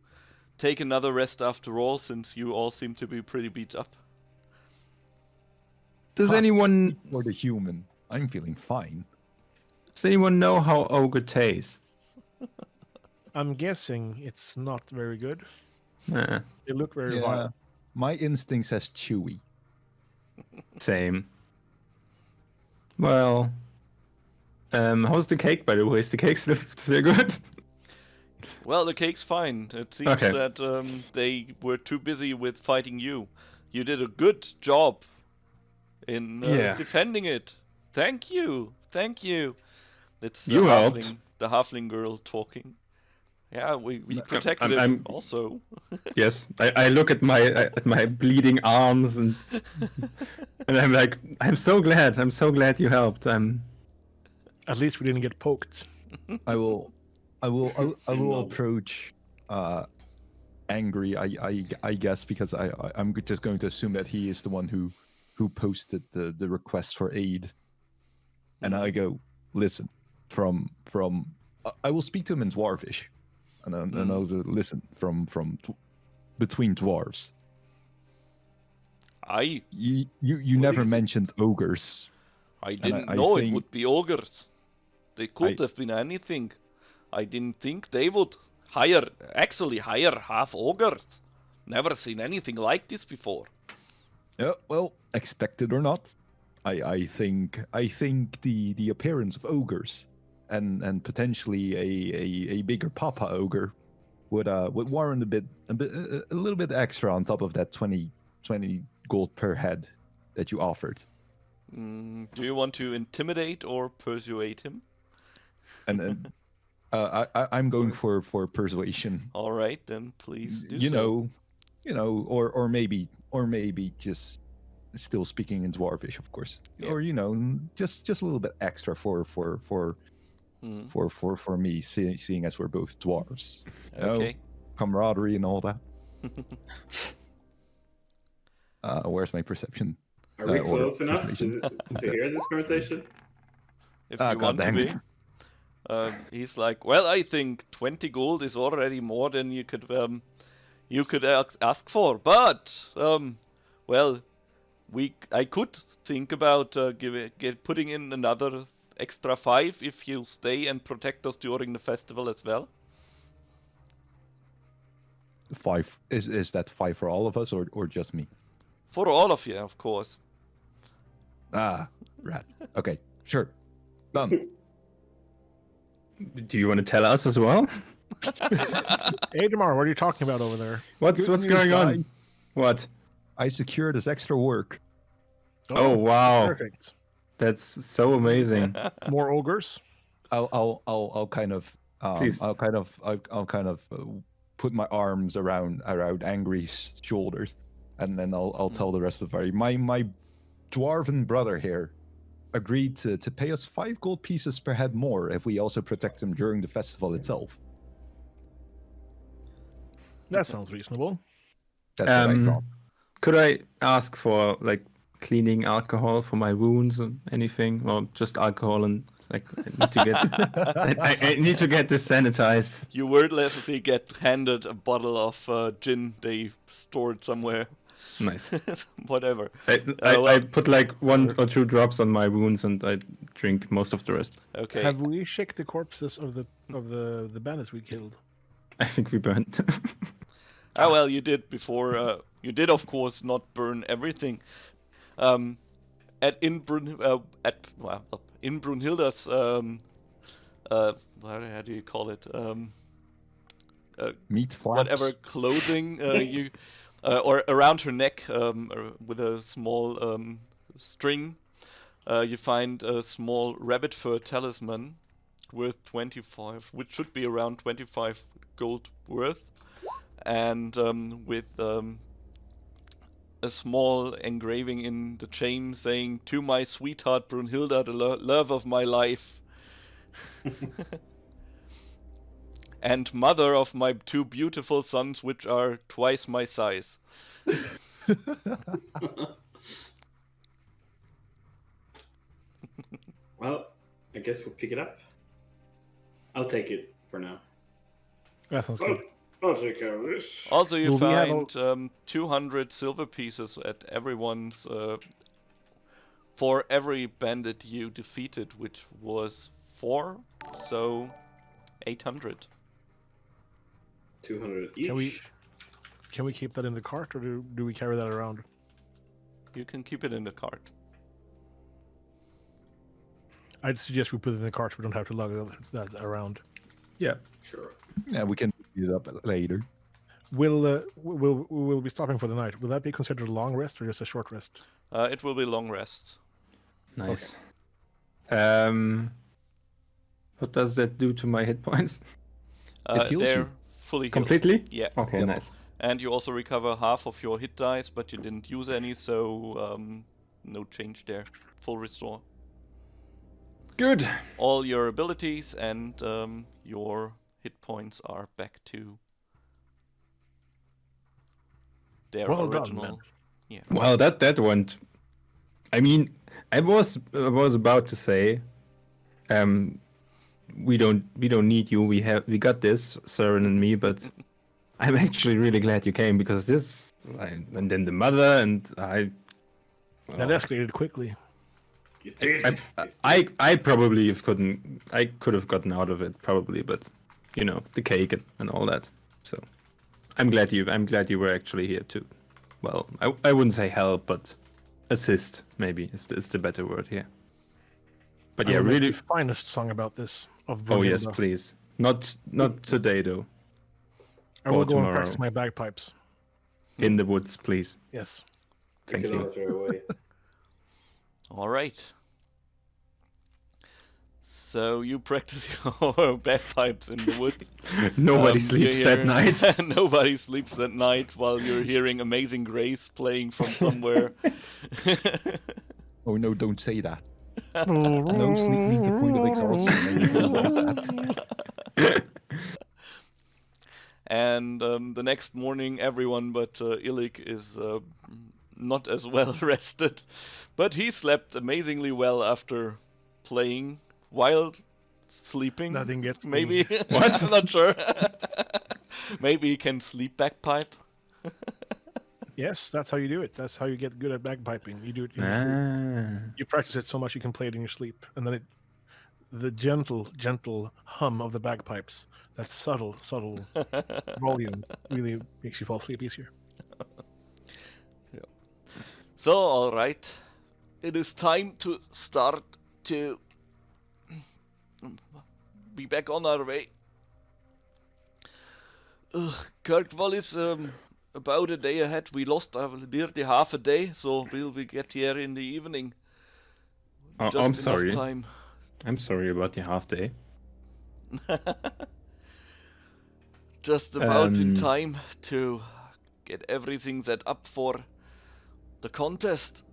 [SPEAKER 1] take another rest after all, since you all seem to be pretty beat up.
[SPEAKER 5] Does
[SPEAKER 2] Huh.
[SPEAKER 5] anyone
[SPEAKER 2] For the human, I'm feeling fine.
[SPEAKER 5] Does anyone know how ogre tastes?
[SPEAKER 3] I'm guessing it's not very good.
[SPEAKER 5] Nah,
[SPEAKER 3] They look very
[SPEAKER 2] Yeah,
[SPEAKER 3] vile.
[SPEAKER 2] my instinct says chewy.
[SPEAKER 5] same. Well, how's the cake, by the way? Is the cake still good?
[SPEAKER 1] Well, the cake's fine. It seems
[SPEAKER 5] Okay.
[SPEAKER 1] that they were too busy with fighting you. You did a good job in
[SPEAKER 5] Yeah.
[SPEAKER 1] defending it. Thank you. Thank you. It's
[SPEAKER 5] You helped.
[SPEAKER 1] the halfling girl talking. Yeah, we protected
[SPEAKER 5] I'm-
[SPEAKER 1] it also.
[SPEAKER 5] Yes, I look at my bleeding arms and I'm like, I'm so glad you helped.
[SPEAKER 3] At least we didn't get poked.
[SPEAKER 2] I will
[SPEAKER 4] Nods.
[SPEAKER 2] approach angry. I guess because I'm just going to assume that he is the one who posted the request for aid, and I go, listen, from I will speak to him in Dwarvish, and I'll say, listen from between dwarves. You never
[SPEAKER 1] Please.
[SPEAKER 2] mentioned ogres.
[SPEAKER 1] I didn't
[SPEAKER 2] I
[SPEAKER 1] know it
[SPEAKER 2] think-
[SPEAKER 1] would be ogres. They could
[SPEAKER 2] I-
[SPEAKER 1] have been anything. I didn't think they would hire half ogres. Never seen anything like this before.
[SPEAKER 2] Yeah, well, expected or not, I think the appearance of ogres and potentially a bigger papa ogre would warrant a little bit extra on top of that 20 gold per head that you offered.
[SPEAKER 1] Do you want to intimidate or persuade him?
[SPEAKER 2] And I'm going for persuasion.
[SPEAKER 1] All right, then please do
[SPEAKER 2] You
[SPEAKER 1] so.
[SPEAKER 2] know, or maybe just still speaking in Dwarvish, of course,
[SPEAKER 1] Yeah.
[SPEAKER 2] or just a little bit extra for me, seeing as we're both dwarves. You know,
[SPEAKER 1] Okay.
[SPEAKER 2] camaraderie and all that. Where's my perception?
[SPEAKER 4] Are we
[SPEAKER 2] or
[SPEAKER 4] close enough
[SPEAKER 2] persuasion.
[SPEAKER 4] to hear this conversation?
[SPEAKER 1] If
[SPEAKER 2] Ah,
[SPEAKER 1] you want to
[SPEAKER 2] goddamn
[SPEAKER 1] be.
[SPEAKER 2] it.
[SPEAKER 1] He's like, well, I think 20 gold is already more than you could ask for, but well, I could think about putting in another extra 5 if you stay and protect us during the festival as well.
[SPEAKER 2] 5 is that 5 for all of us or just me?
[SPEAKER 1] For all of you, of course.
[SPEAKER 2] Ah, rat. Okay, sure, done.
[SPEAKER 5] Do you want to tell us as well?
[SPEAKER 3] Hey, Damar, what are you talking about over there?
[SPEAKER 5] What's
[SPEAKER 2] Good news,
[SPEAKER 5] going on?
[SPEAKER 2] guy.
[SPEAKER 5] What?
[SPEAKER 2] I secured this extra work.
[SPEAKER 5] Oh, wow.
[SPEAKER 3] Perfect.
[SPEAKER 5] That's so amazing.
[SPEAKER 3] More ogres.
[SPEAKER 2] I'll kind of
[SPEAKER 5] Please.
[SPEAKER 2] I'll kind of put my arms around Angry's shoulders, and then I'll tell the rest of the party. My dwarven brother here agreed to pay us 5 gold pieces per head more if we also protect him during the festival itself.
[SPEAKER 3] That sounds reasonable.
[SPEAKER 2] That's what I thought.
[SPEAKER 5] Could I ask for like cleaning alcohol for my wounds or anything, or just alcohol and like I need to get I need to get this sanitized.
[SPEAKER 1] You wordlessly get handed a bottle of gin they stored somewhere.
[SPEAKER 5] Nice.
[SPEAKER 1] Whatever.
[SPEAKER 5] I put like 1 or 2 drops on my wounds and I drink most of the rest.
[SPEAKER 1] Okay.
[SPEAKER 3] Have we checked the corpses of the bandits we killed?
[SPEAKER 5] I think we burned.
[SPEAKER 1] Ah, well, you did before. You did, of course, not burn everything. In Brunhilda's how do you call it?
[SPEAKER 2] Meat flaps.
[SPEAKER 1] Whatever clothing you or around her neck with a small string, you find a small rabbit fur talisman worth 25, which should be around 25 gold worth, and with a small engraving in the chain saying, "To my sweetheart Brunhilda, the love of my life." And mother of my 2 beautiful sons, which are twice my size.
[SPEAKER 4] Well, I guess we'll pick it up. I'll take it for now.
[SPEAKER 3] That sounds
[SPEAKER 4] I'll,
[SPEAKER 3] good.
[SPEAKER 4] I'll take care of this.
[SPEAKER 1] Also, you
[SPEAKER 3] Will we have
[SPEAKER 1] find 200 silver pieces at everyone's for every bandit you defeated, which was 4, so 800.
[SPEAKER 4] 200 each.
[SPEAKER 3] Can we keep that in the cart, or do we carry that around?
[SPEAKER 1] You can keep it in the cart.
[SPEAKER 3] I'd suggest we put it in the cart. We don't have to lug that around.
[SPEAKER 5] Yeah.
[SPEAKER 4] Sure.
[SPEAKER 2] Yeah, we can pick it up later.
[SPEAKER 3] We'll be stopping for the night. Will that be considered a long rest or just a short rest?
[SPEAKER 1] It will be long rest.
[SPEAKER 5] Nice. What does that do to my hit points?
[SPEAKER 2] It heals
[SPEAKER 1] They're
[SPEAKER 2] you.
[SPEAKER 1] fully healed.
[SPEAKER 5] Completely?
[SPEAKER 1] Yeah.
[SPEAKER 5] Okay,
[SPEAKER 2] Yep.
[SPEAKER 5] nice.
[SPEAKER 1] And you also recover half of your hit dice, but you didn't use any, so no change there. Full restore.
[SPEAKER 5] Good.
[SPEAKER 1] All your abilities and your hit points are back to their
[SPEAKER 3] Well done,
[SPEAKER 1] original.
[SPEAKER 3] man.
[SPEAKER 1] Yeah.
[SPEAKER 5] Well, that went. I mean, I was about to say, we don't need you. We got this, Soren and me. But I'm actually really glad you came because this, and then the mother and I.
[SPEAKER 3] That escalated quickly.
[SPEAKER 4] You did.
[SPEAKER 5] I probably could have gotten out of it probably, but you know, the cake and all that. So I'm glad you were actually here too. Well, I wouldn't say help, but assist maybe is the better word here. But yeah,
[SPEAKER 3] I will make
[SPEAKER 5] really.
[SPEAKER 3] the finest song about this of
[SPEAKER 5] Oh yes,
[SPEAKER 3] Brunhilde.
[SPEAKER 5] please. Not today though.
[SPEAKER 3] I will
[SPEAKER 5] or
[SPEAKER 3] go and
[SPEAKER 5] tomorrow.
[SPEAKER 3] practice my bagpipes.
[SPEAKER 5] In the woods, please.
[SPEAKER 3] Yes.
[SPEAKER 5] Thank
[SPEAKER 4] can
[SPEAKER 5] you.
[SPEAKER 4] alter away.
[SPEAKER 1] All right. So you practice your bagpipes in the woods.
[SPEAKER 5] Nobody
[SPEAKER 1] You
[SPEAKER 5] sleeps that
[SPEAKER 1] hear-
[SPEAKER 5] night.
[SPEAKER 1] Nobody sleeps that night while you're hearing Amazing Grace playing from somewhere.
[SPEAKER 2] Oh no, don't say that. No sleep means a point of exhaustion. and you feel about that.
[SPEAKER 1] And the next morning, everyone but Illik is not as well rested. But he slept amazingly well after playing while sleeping.
[SPEAKER 3] Nothing gets
[SPEAKER 1] Maybe.
[SPEAKER 3] me.
[SPEAKER 5] What?
[SPEAKER 1] I'm not sure. Maybe he can sleep bagpipe.
[SPEAKER 3] Yes, that's how you do it. That's how you get good at bagpiping. You do it in your sleep.
[SPEAKER 5] Ah.
[SPEAKER 3] You practice it so much you can play it in your sleep, and then the gentle hum of the bagpipes, that subtle volume, really makes you fall asleep easier.
[SPEAKER 1] So, alright. It is time to start to be back on our way. Kirkwall is about a day ahead. We lost nearly half a day, so we'll get here in the evening.
[SPEAKER 5] Oh,
[SPEAKER 1] Just
[SPEAKER 5] I'm
[SPEAKER 1] enough
[SPEAKER 5] sorry.
[SPEAKER 1] time.
[SPEAKER 5] I'm sorry about the half day.
[SPEAKER 1] Just about in
[SPEAKER 5] Um,
[SPEAKER 1] time to get everything set up for the contest.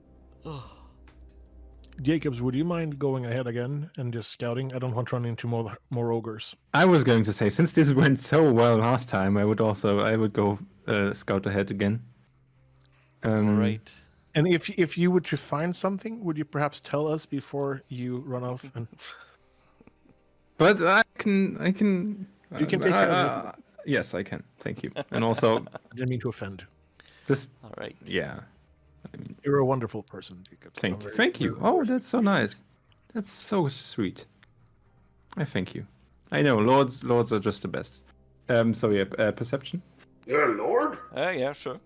[SPEAKER 3] Jacobs, would you mind going ahead again and just scouting? I don't want to run into more ogres.
[SPEAKER 5] I was going to say, since this went so well last time, I would go scout ahead again.
[SPEAKER 1] Alright.
[SPEAKER 3] And if you were to find something, would you perhaps tell us before you run off? And
[SPEAKER 5] But I can.
[SPEAKER 3] You can take care of it.
[SPEAKER 5] Yes, I can. Thank you. And also,
[SPEAKER 3] I didn't mean to offend.
[SPEAKER 5] just
[SPEAKER 1] Alright.
[SPEAKER 5] yeah. I mean,
[SPEAKER 3] You're a wonderful person, Jacobs. I'm
[SPEAKER 5] thank you.
[SPEAKER 3] very-
[SPEAKER 5] Thank you.
[SPEAKER 3] very
[SPEAKER 5] Oh,
[SPEAKER 3] grateful.
[SPEAKER 5] that's so nice. That's so sweet. I thank you. I know lords are just the best. So yeah, perception.
[SPEAKER 4] You're a lord?
[SPEAKER 1] Yeah, sure.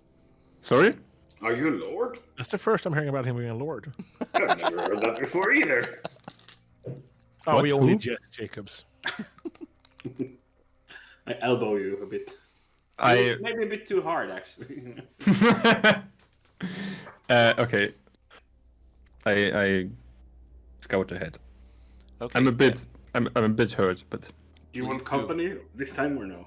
[SPEAKER 5] Sorry.
[SPEAKER 4] Are you a lord?
[SPEAKER 3] That's the first I'm hearing about him being a lord.
[SPEAKER 4] I've never heard that before either.
[SPEAKER 3] Oh,
[SPEAKER 5] What?
[SPEAKER 3] we only
[SPEAKER 5] Who?
[SPEAKER 3] jest, Jacobs.
[SPEAKER 4] I elbow you a bit.
[SPEAKER 5] I
[SPEAKER 4] Maybe a bit too hard, actually.
[SPEAKER 5] okay. I scout ahead.
[SPEAKER 1] Okay.
[SPEAKER 5] I'm a bit hurt, but
[SPEAKER 4] Do you want
[SPEAKER 1] Please do.
[SPEAKER 4] company this time or no?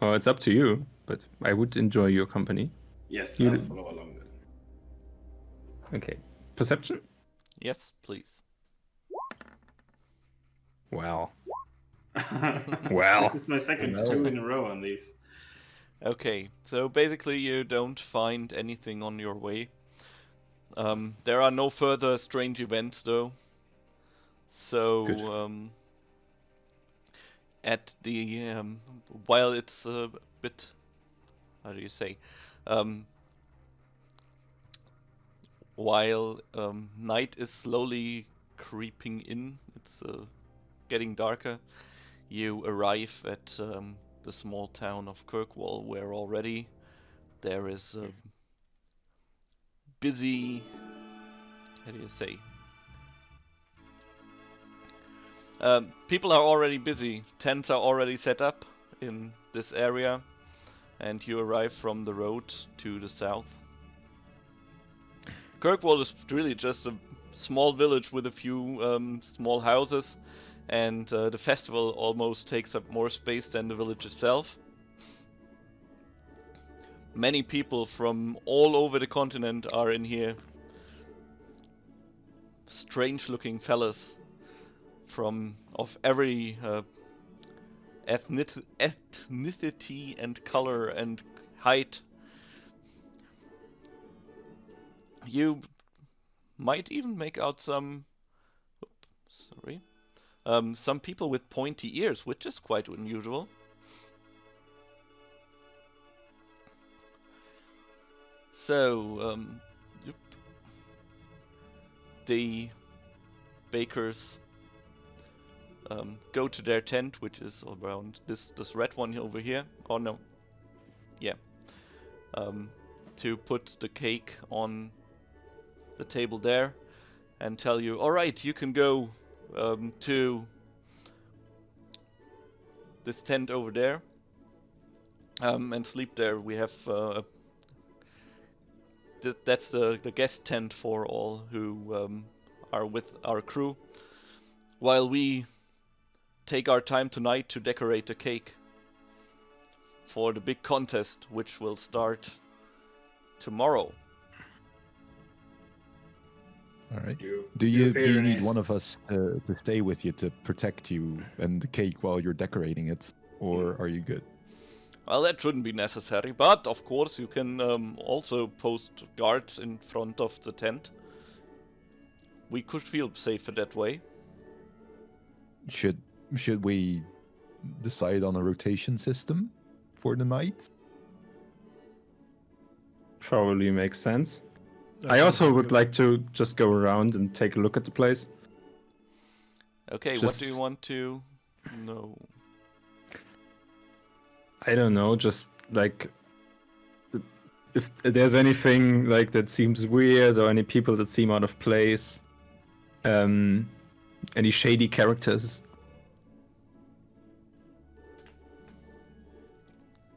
[SPEAKER 5] well, it's up to you. But I would enjoy your company.
[SPEAKER 4] Yes,
[SPEAKER 5] You
[SPEAKER 4] I'll
[SPEAKER 5] do-
[SPEAKER 4] follow along then.
[SPEAKER 5] Okay. Perception.
[SPEAKER 1] Yes, please.
[SPEAKER 5] Well. Well.
[SPEAKER 4] This is my second
[SPEAKER 2] No.
[SPEAKER 4] 2 in a row on these.
[SPEAKER 1] Okay, so basically you don't find anything on your way. There are no further strange events though. So,
[SPEAKER 5] Good.
[SPEAKER 1] at the, while it's a bit, how do you say, while night is slowly creeping in, it's getting darker, you arrive at the small town of Kirkwall, where already there is a busy, how do you say? People are already busy. Tents are already set up in this area, and you arrive from the road to the south. Kirkwall is really just a small village with a few small houses, and the festival almost takes up more space than the village itself. Many people from all over the continent are in here. Strange-looking fellas of every ethnicity and color and height. You might even make out some people with pointy ears, which is quite unusual. So, the bakers go to their tent, which is around this red one over here. Oh no, yeah. To put the cake on the table there, and tell you, all right, you can go to this tent over there and sleep there. We have that's the guest tent for all who are with our crew, while we take our time tonight to decorate the cake for the big contest, which will start tomorrow.
[SPEAKER 2] All right.
[SPEAKER 4] You-
[SPEAKER 2] Do
[SPEAKER 4] you
[SPEAKER 2] you
[SPEAKER 4] fair
[SPEAKER 2] need
[SPEAKER 4] is-
[SPEAKER 2] one of us to stay with you to protect you and the cake while you're decorating it, or are you good?
[SPEAKER 1] Well, that shouldn't be necessary, but of course you can also post guards in front of the tent. We could feel safer that way.
[SPEAKER 2] Should we decide on a rotation system for the night?
[SPEAKER 5] Probably makes sense.
[SPEAKER 3] That
[SPEAKER 5] I
[SPEAKER 3] sounds
[SPEAKER 5] also would
[SPEAKER 3] good.
[SPEAKER 5] like to just go around and take a look at the place.
[SPEAKER 1] Okay, what do you
[SPEAKER 5] Just-
[SPEAKER 1] want to know?
[SPEAKER 5] I don't know, just like if there's anything like that seems weird or any people that seem out of place. Any shady characters.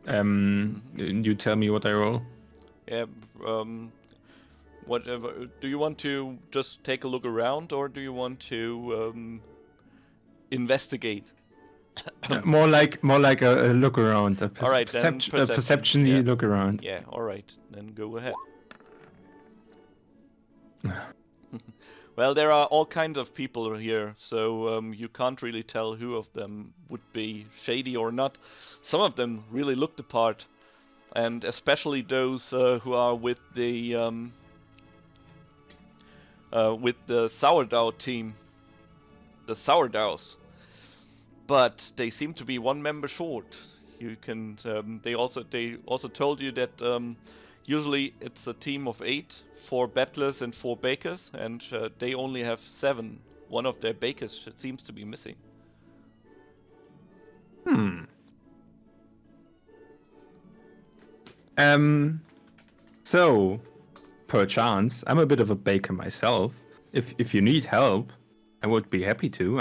[SPEAKER 5] You tell me what I roll.
[SPEAKER 1] Yeah, whatever. Do you want to just take a look around, or do you want to investigate?
[SPEAKER 5] More like a look around, a,
[SPEAKER 1] All right, then
[SPEAKER 5] perception,
[SPEAKER 1] perception,
[SPEAKER 5] a
[SPEAKER 1] yeah.
[SPEAKER 5] look around.
[SPEAKER 1] Yeah, alright, then go ahead. Well, there are all kinds of people here, so you can't really tell who of them would be shady or not. Some of them really look the part, and especially those who are with the sourdough team, the sourdoughs. But they seem to be one member short. You can. They also told you that usually it's a team of 8, 4 battlers and 4 bakers, and they only have 7. One of their bakers seems to be missing.
[SPEAKER 5] So, perchance, I'm a bit of a baker myself. If you need help, I would be happy to.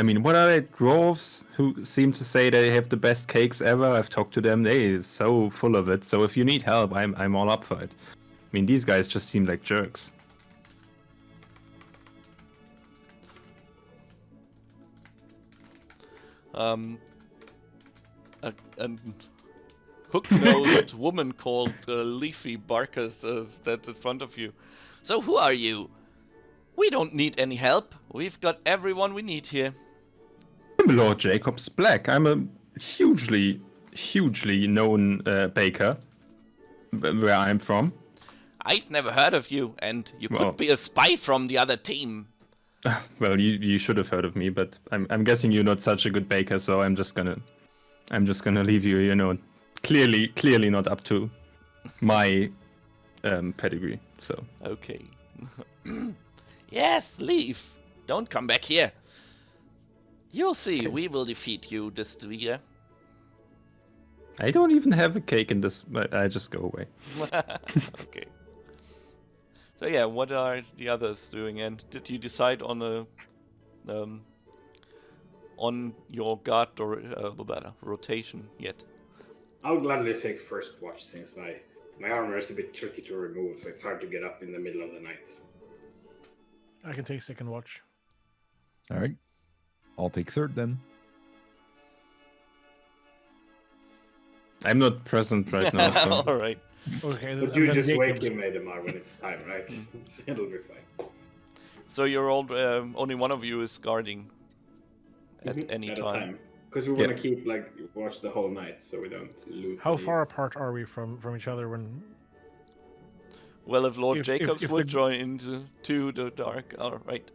[SPEAKER 5] What are they, dwarves who seem to say they have the best cakes ever? I've talked to them; they are so full of it. So if you need help, I'm all up for it. I mean, these guys just seem like jerks.
[SPEAKER 1] A hook-nosed woman called Leafy Barkas that's in front of you. So who are you? We don't need any help. We've got everyone we need here.
[SPEAKER 5] I'm Lord Jacobs Black. I'm a hugely known baker where I'm from.
[SPEAKER 1] I've never heard of you, and you
[SPEAKER 5] Well-
[SPEAKER 1] could be a spy from the other team.
[SPEAKER 5] Well, you should have heard of me, but I'm guessing you're not such a good baker, so I'm just gonna leave you. Clearly not up to my pedigree. So
[SPEAKER 1] Okay. Yes, leave. Don't come back here. You'll see. We will defeat you this year.
[SPEAKER 5] I don't even have a cake in this. I just go away.
[SPEAKER 1] Okay. So yeah, what are the others doing? And did you decide on your guard or rotation yet?
[SPEAKER 6] I'll gladly take first watch since my armor is a bit tricky to remove, so it's hard to get up in the middle of the night.
[SPEAKER 3] I can take second watch.
[SPEAKER 2] All right. I'll take third then.
[SPEAKER 5] I'm not present right now. So.
[SPEAKER 1] All right.
[SPEAKER 3] Okay.
[SPEAKER 6] But you just wake him, Edemar, when it's time, right? It'll be fine.
[SPEAKER 1] So you're all only one of you is guarding at any
[SPEAKER 6] At
[SPEAKER 1] time.
[SPEAKER 6] a time. Because we want to keep watch the whole night, so we don't lose.
[SPEAKER 3] How
[SPEAKER 6] any-
[SPEAKER 3] far apart are we from each other when?
[SPEAKER 1] Well, if Lord
[SPEAKER 3] If
[SPEAKER 1] Jacobs
[SPEAKER 3] the-
[SPEAKER 1] would join into the dark, all right.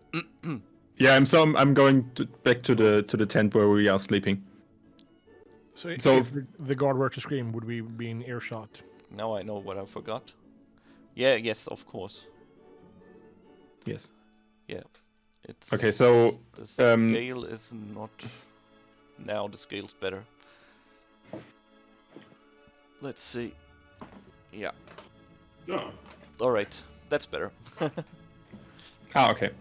[SPEAKER 5] Yeah, I'm going back to the tent where we are sleeping.
[SPEAKER 3] So
[SPEAKER 5] So-
[SPEAKER 3] if the guard were to scream, would we be in earshot?
[SPEAKER 1] Now I know what I forgot. Yeah, yes, of course.
[SPEAKER 5] Yes.
[SPEAKER 1] Yeah, it's
[SPEAKER 5] Okay, so
[SPEAKER 1] the scale is not. Now the scale's better. Let's see. Yeah.
[SPEAKER 6] No.
[SPEAKER 1] All right, that's better.
[SPEAKER 5] okay.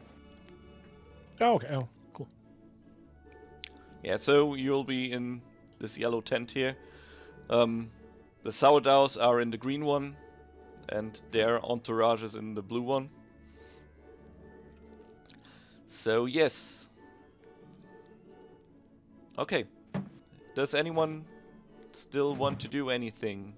[SPEAKER 3] Oh, okay. Oh, cool.
[SPEAKER 1] Yeah, so you'll be in this yellow tent here. The sourdoughs are in the green one, and their entourage is in the blue one. So yes. Okay. Does anyone still want to do anything?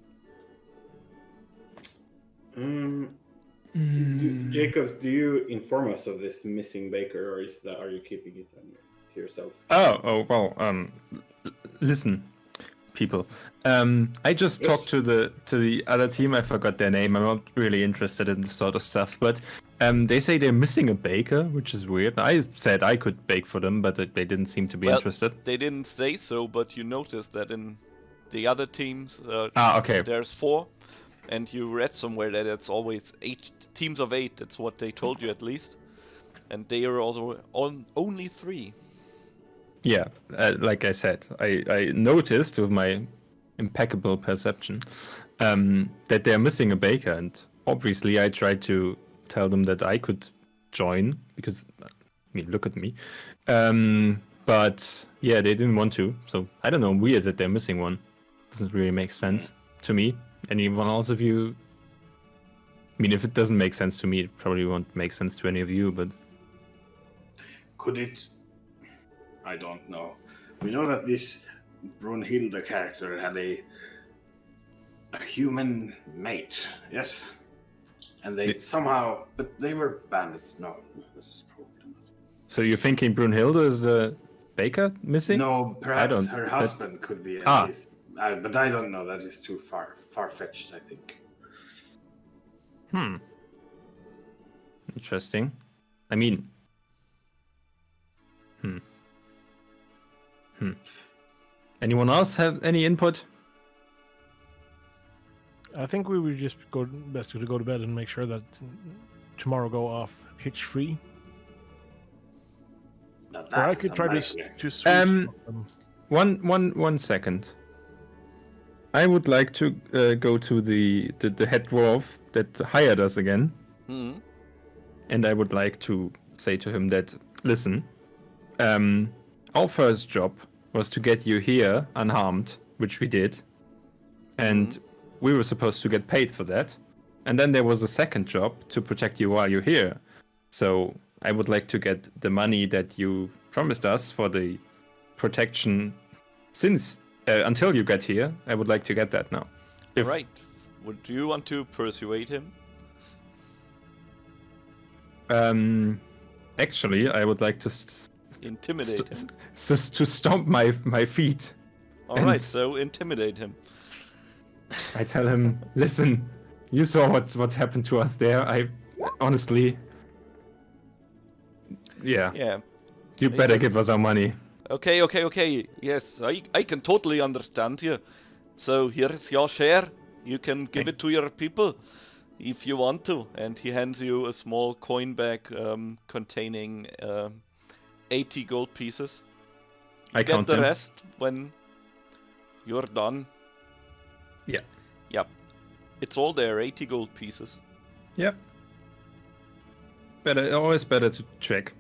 [SPEAKER 6] Jacobs, do you inform us of this missing baker, or are you keeping it to yourself?
[SPEAKER 5] Oh well. Listen, people. I just
[SPEAKER 6] Yes.
[SPEAKER 5] talked to the other team. I forgot their name. I'm not really interested in this sort of stuff, but they say they're missing a baker, which is weird. I said I could bake for them, but they didn't seem to be
[SPEAKER 1] Well,
[SPEAKER 5] interested.
[SPEAKER 1] They didn't say so, but you noticed that in the other teams,
[SPEAKER 5] Okay.
[SPEAKER 1] there's 4, and you read somewhere that it's always 8 teams of 8. That's what they told you at least, and they are also only 3.
[SPEAKER 5] Yeah, like I said, I noticed with my impeccable perception that they're missing a baker, and obviously I tried to tell them that I could join because, I mean, look at me. But yeah, they didn't want to. So I don't know. Weird that they're missing one. Doesn't really make sense to me. Anyone else of you? I mean, if it doesn't make sense to me, it probably won't make sense to any of you. But
[SPEAKER 6] Could it? I don't know. We know that this Brunhilde character had a human mate, yes? And they somehow, but they were bandits. No, this is probably not.
[SPEAKER 5] so you're thinking Brunhilde is the baker missing?
[SPEAKER 6] No, perhaps
[SPEAKER 5] don't-
[SPEAKER 6] her
[SPEAKER 5] that-
[SPEAKER 6] husband could be.
[SPEAKER 5] Ah.
[SPEAKER 6] But I don't know. That is too far-fetched, I think.
[SPEAKER 5] Interesting. I mean, Anyone else have any input?
[SPEAKER 3] I think we would just best to go to bed and make sure that tomorrow go off hitch free.
[SPEAKER 6] Now
[SPEAKER 3] Or I
[SPEAKER 6] that
[SPEAKER 3] could
[SPEAKER 6] is
[SPEAKER 3] try
[SPEAKER 6] unlikely.
[SPEAKER 3] to switch.
[SPEAKER 5] One second. I would like to go to the head dwarf that hired us again, and I would like to say to him that, listen, our first job was to get you here unharmed, which we did, and we were supposed to get paid for that. And then there was a second job to protect you while you're here. So I would like to get the money that you promised us for the protection since until you get here. I would like to get that now.
[SPEAKER 1] Right. Would you want to persuade him?
[SPEAKER 5] Actually, I would like to
[SPEAKER 1] Intimidate him.
[SPEAKER 5] to stomp my feet.
[SPEAKER 1] Alright,
[SPEAKER 5] and-
[SPEAKER 1] so intimidate him.
[SPEAKER 5] I tell him, listen, you saw what happened to us there. I honestly, yeah,
[SPEAKER 1] Yeah.
[SPEAKER 5] you
[SPEAKER 1] He
[SPEAKER 5] better
[SPEAKER 1] says-
[SPEAKER 5] give us our money.
[SPEAKER 1] Okay. Yes, I can totally understand you. So here's your share. You can give it to your people if you want to. And he hands you a small coin bag containing 80 gold pieces.
[SPEAKER 5] I
[SPEAKER 1] get
[SPEAKER 5] count
[SPEAKER 1] the
[SPEAKER 5] them.
[SPEAKER 1] rest when you're done.
[SPEAKER 5] Yeah.
[SPEAKER 1] Yep. It's all there, 80 gold pieces.
[SPEAKER 5] Yep. Always better to check.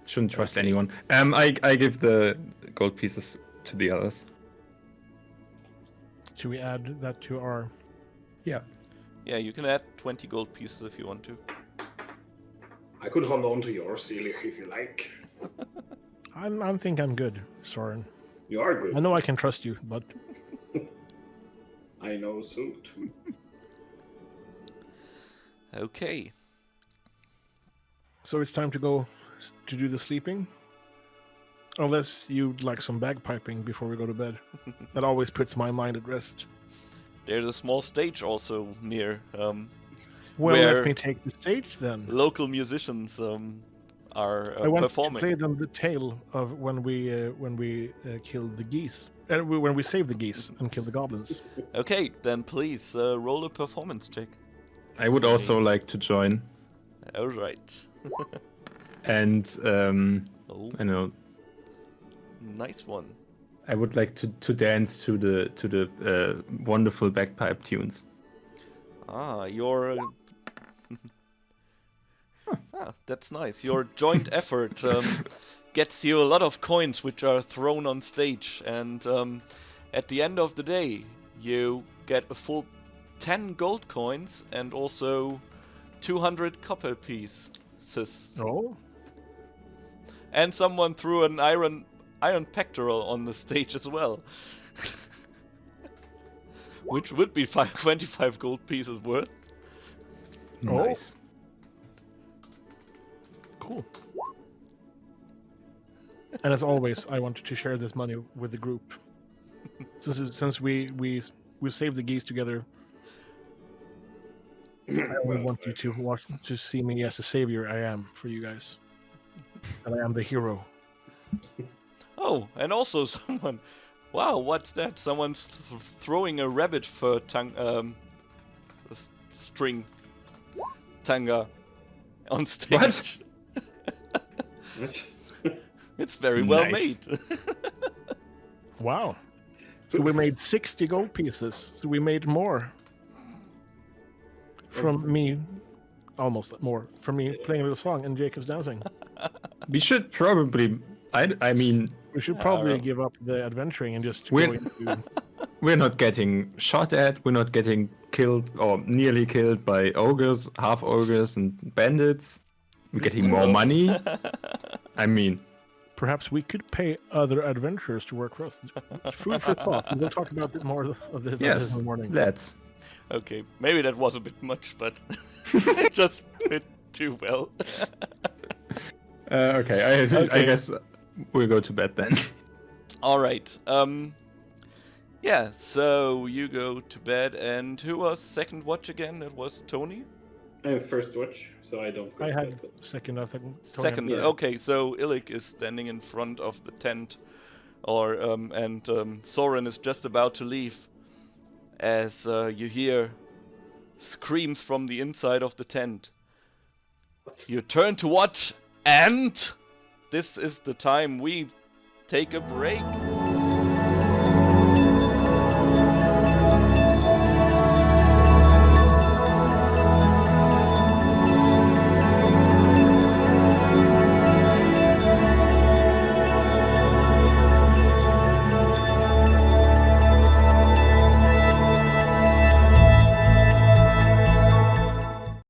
[SPEAKER 5] Shouldn't trust anyone. I give the gold pieces to the others.
[SPEAKER 3] Should we add that to our?
[SPEAKER 5] Yeah.
[SPEAKER 1] Yeah, you can add 20 gold pieces if you want to.
[SPEAKER 6] I could hold on to yours, Illich, if you like.
[SPEAKER 3] I think I'm good, Soren.
[SPEAKER 6] You are good.
[SPEAKER 3] I know I can trust you, but
[SPEAKER 6] I know so too.
[SPEAKER 1] Okay.
[SPEAKER 3] so it's time to go to do the sleeping. Unless you'd like some bagpiping before we go to bed. That always puts my mind at rest.
[SPEAKER 1] There's a small stage also near.
[SPEAKER 3] Well,
[SPEAKER 1] Where-
[SPEAKER 3] let me take the stage then.
[SPEAKER 1] Local musicians are
[SPEAKER 3] I want
[SPEAKER 1] performing.
[SPEAKER 3] to play them the tale of when we killed the geese. When we saved the geese and killed the goblins.
[SPEAKER 1] Okay, then please roll a performance check.
[SPEAKER 5] I would also like to join.
[SPEAKER 1] All right.
[SPEAKER 5] And
[SPEAKER 1] Oh,
[SPEAKER 5] I know
[SPEAKER 1] nice one.
[SPEAKER 5] I would like to dance to the wonderful bagpipe tunes.
[SPEAKER 1] Ah, your. That's nice. Your joint effort gets you a lot of coins, which are thrown on stage, and at the end of the day, you get a full 10 gold coins and also 200 copper pieces.
[SPEAKER 3] Oh,
[SPEAKER 1] And someone threw an iron pectoral on the stage as well. Which would be 25 gold pieces worth.
[SPEAKER 3] Oh.
[SPEAKER 5] Nice.
[SPEAKER 3] cool. And as always, I wanted to share this money with the group. Since we saved the geese together, I only want you to see me as a savior I am for you guys. And I am the hero.
[SPEAKER 1] Oh, and also someone. Wow, what's that? Someone's throwing a rabbit fur string tanga on stage.
[SPEAKER 5] What?
[SPEAKER 1] It's very well
[SPEAKER 5] Nice.
[SPEAKER 1] made.
[SPEAKER 3] Wow. So we made 60 gold pieces. So we made more. From me, almost more. From me playing a little song and Jacob's dancing.
[SPEAKER 5] We should probably. I mean,
[SPEAKER 3] We should probably
[SPEAKER 1] well.
[SPEAKER 3] give up the adventuring and just
[SPEAKER 5] We're-
[SPEAKER 3] go into...
[SPEAKER 5] we're not getting shot at. We're not getting killed or nearly killed by ogres, half ogres, and bandits. We're getting more money. I mean,
[SPEAKER 3] Perhaps we could pay other adventurers to work for us. Food for thought. We'll talk about it more of this
[SPEAKER 5] yes,
[SPEAKER 3] in the morning.
[SPEAKER 5] let's.
[SPEAKER 1] Okay, maybe that was a bit much, but it just fit too well.
[SPEAKER 5] Okay, I
[SPEAKER 1] Okay.
[SPEAKER 5] guess we'll go to bed then.
[SPEAKER 1] All right. Yeah. So you go to bed, and who was second watch again? It was Tony.
[SPEAKER 4] I have first watch, so I don't go
[SPEAKER 3] I
[SPEAKER 4] to
[SPEAKER 3] had
[SPEAKER 4] bed, but-
[SPEAKER 3] second, I think. Tony
[SPEAKER 1] Second.
[SPEAKER 3] had third.
[SPEAKER 1] Okay. So Illich is standing in front of the tent, and Soren is just about to leave, as you hear screams from the inside of the tent.
[SPEAKER 4] What?
[SPEAKER 1] You turn to watch, and this is the time we take a break.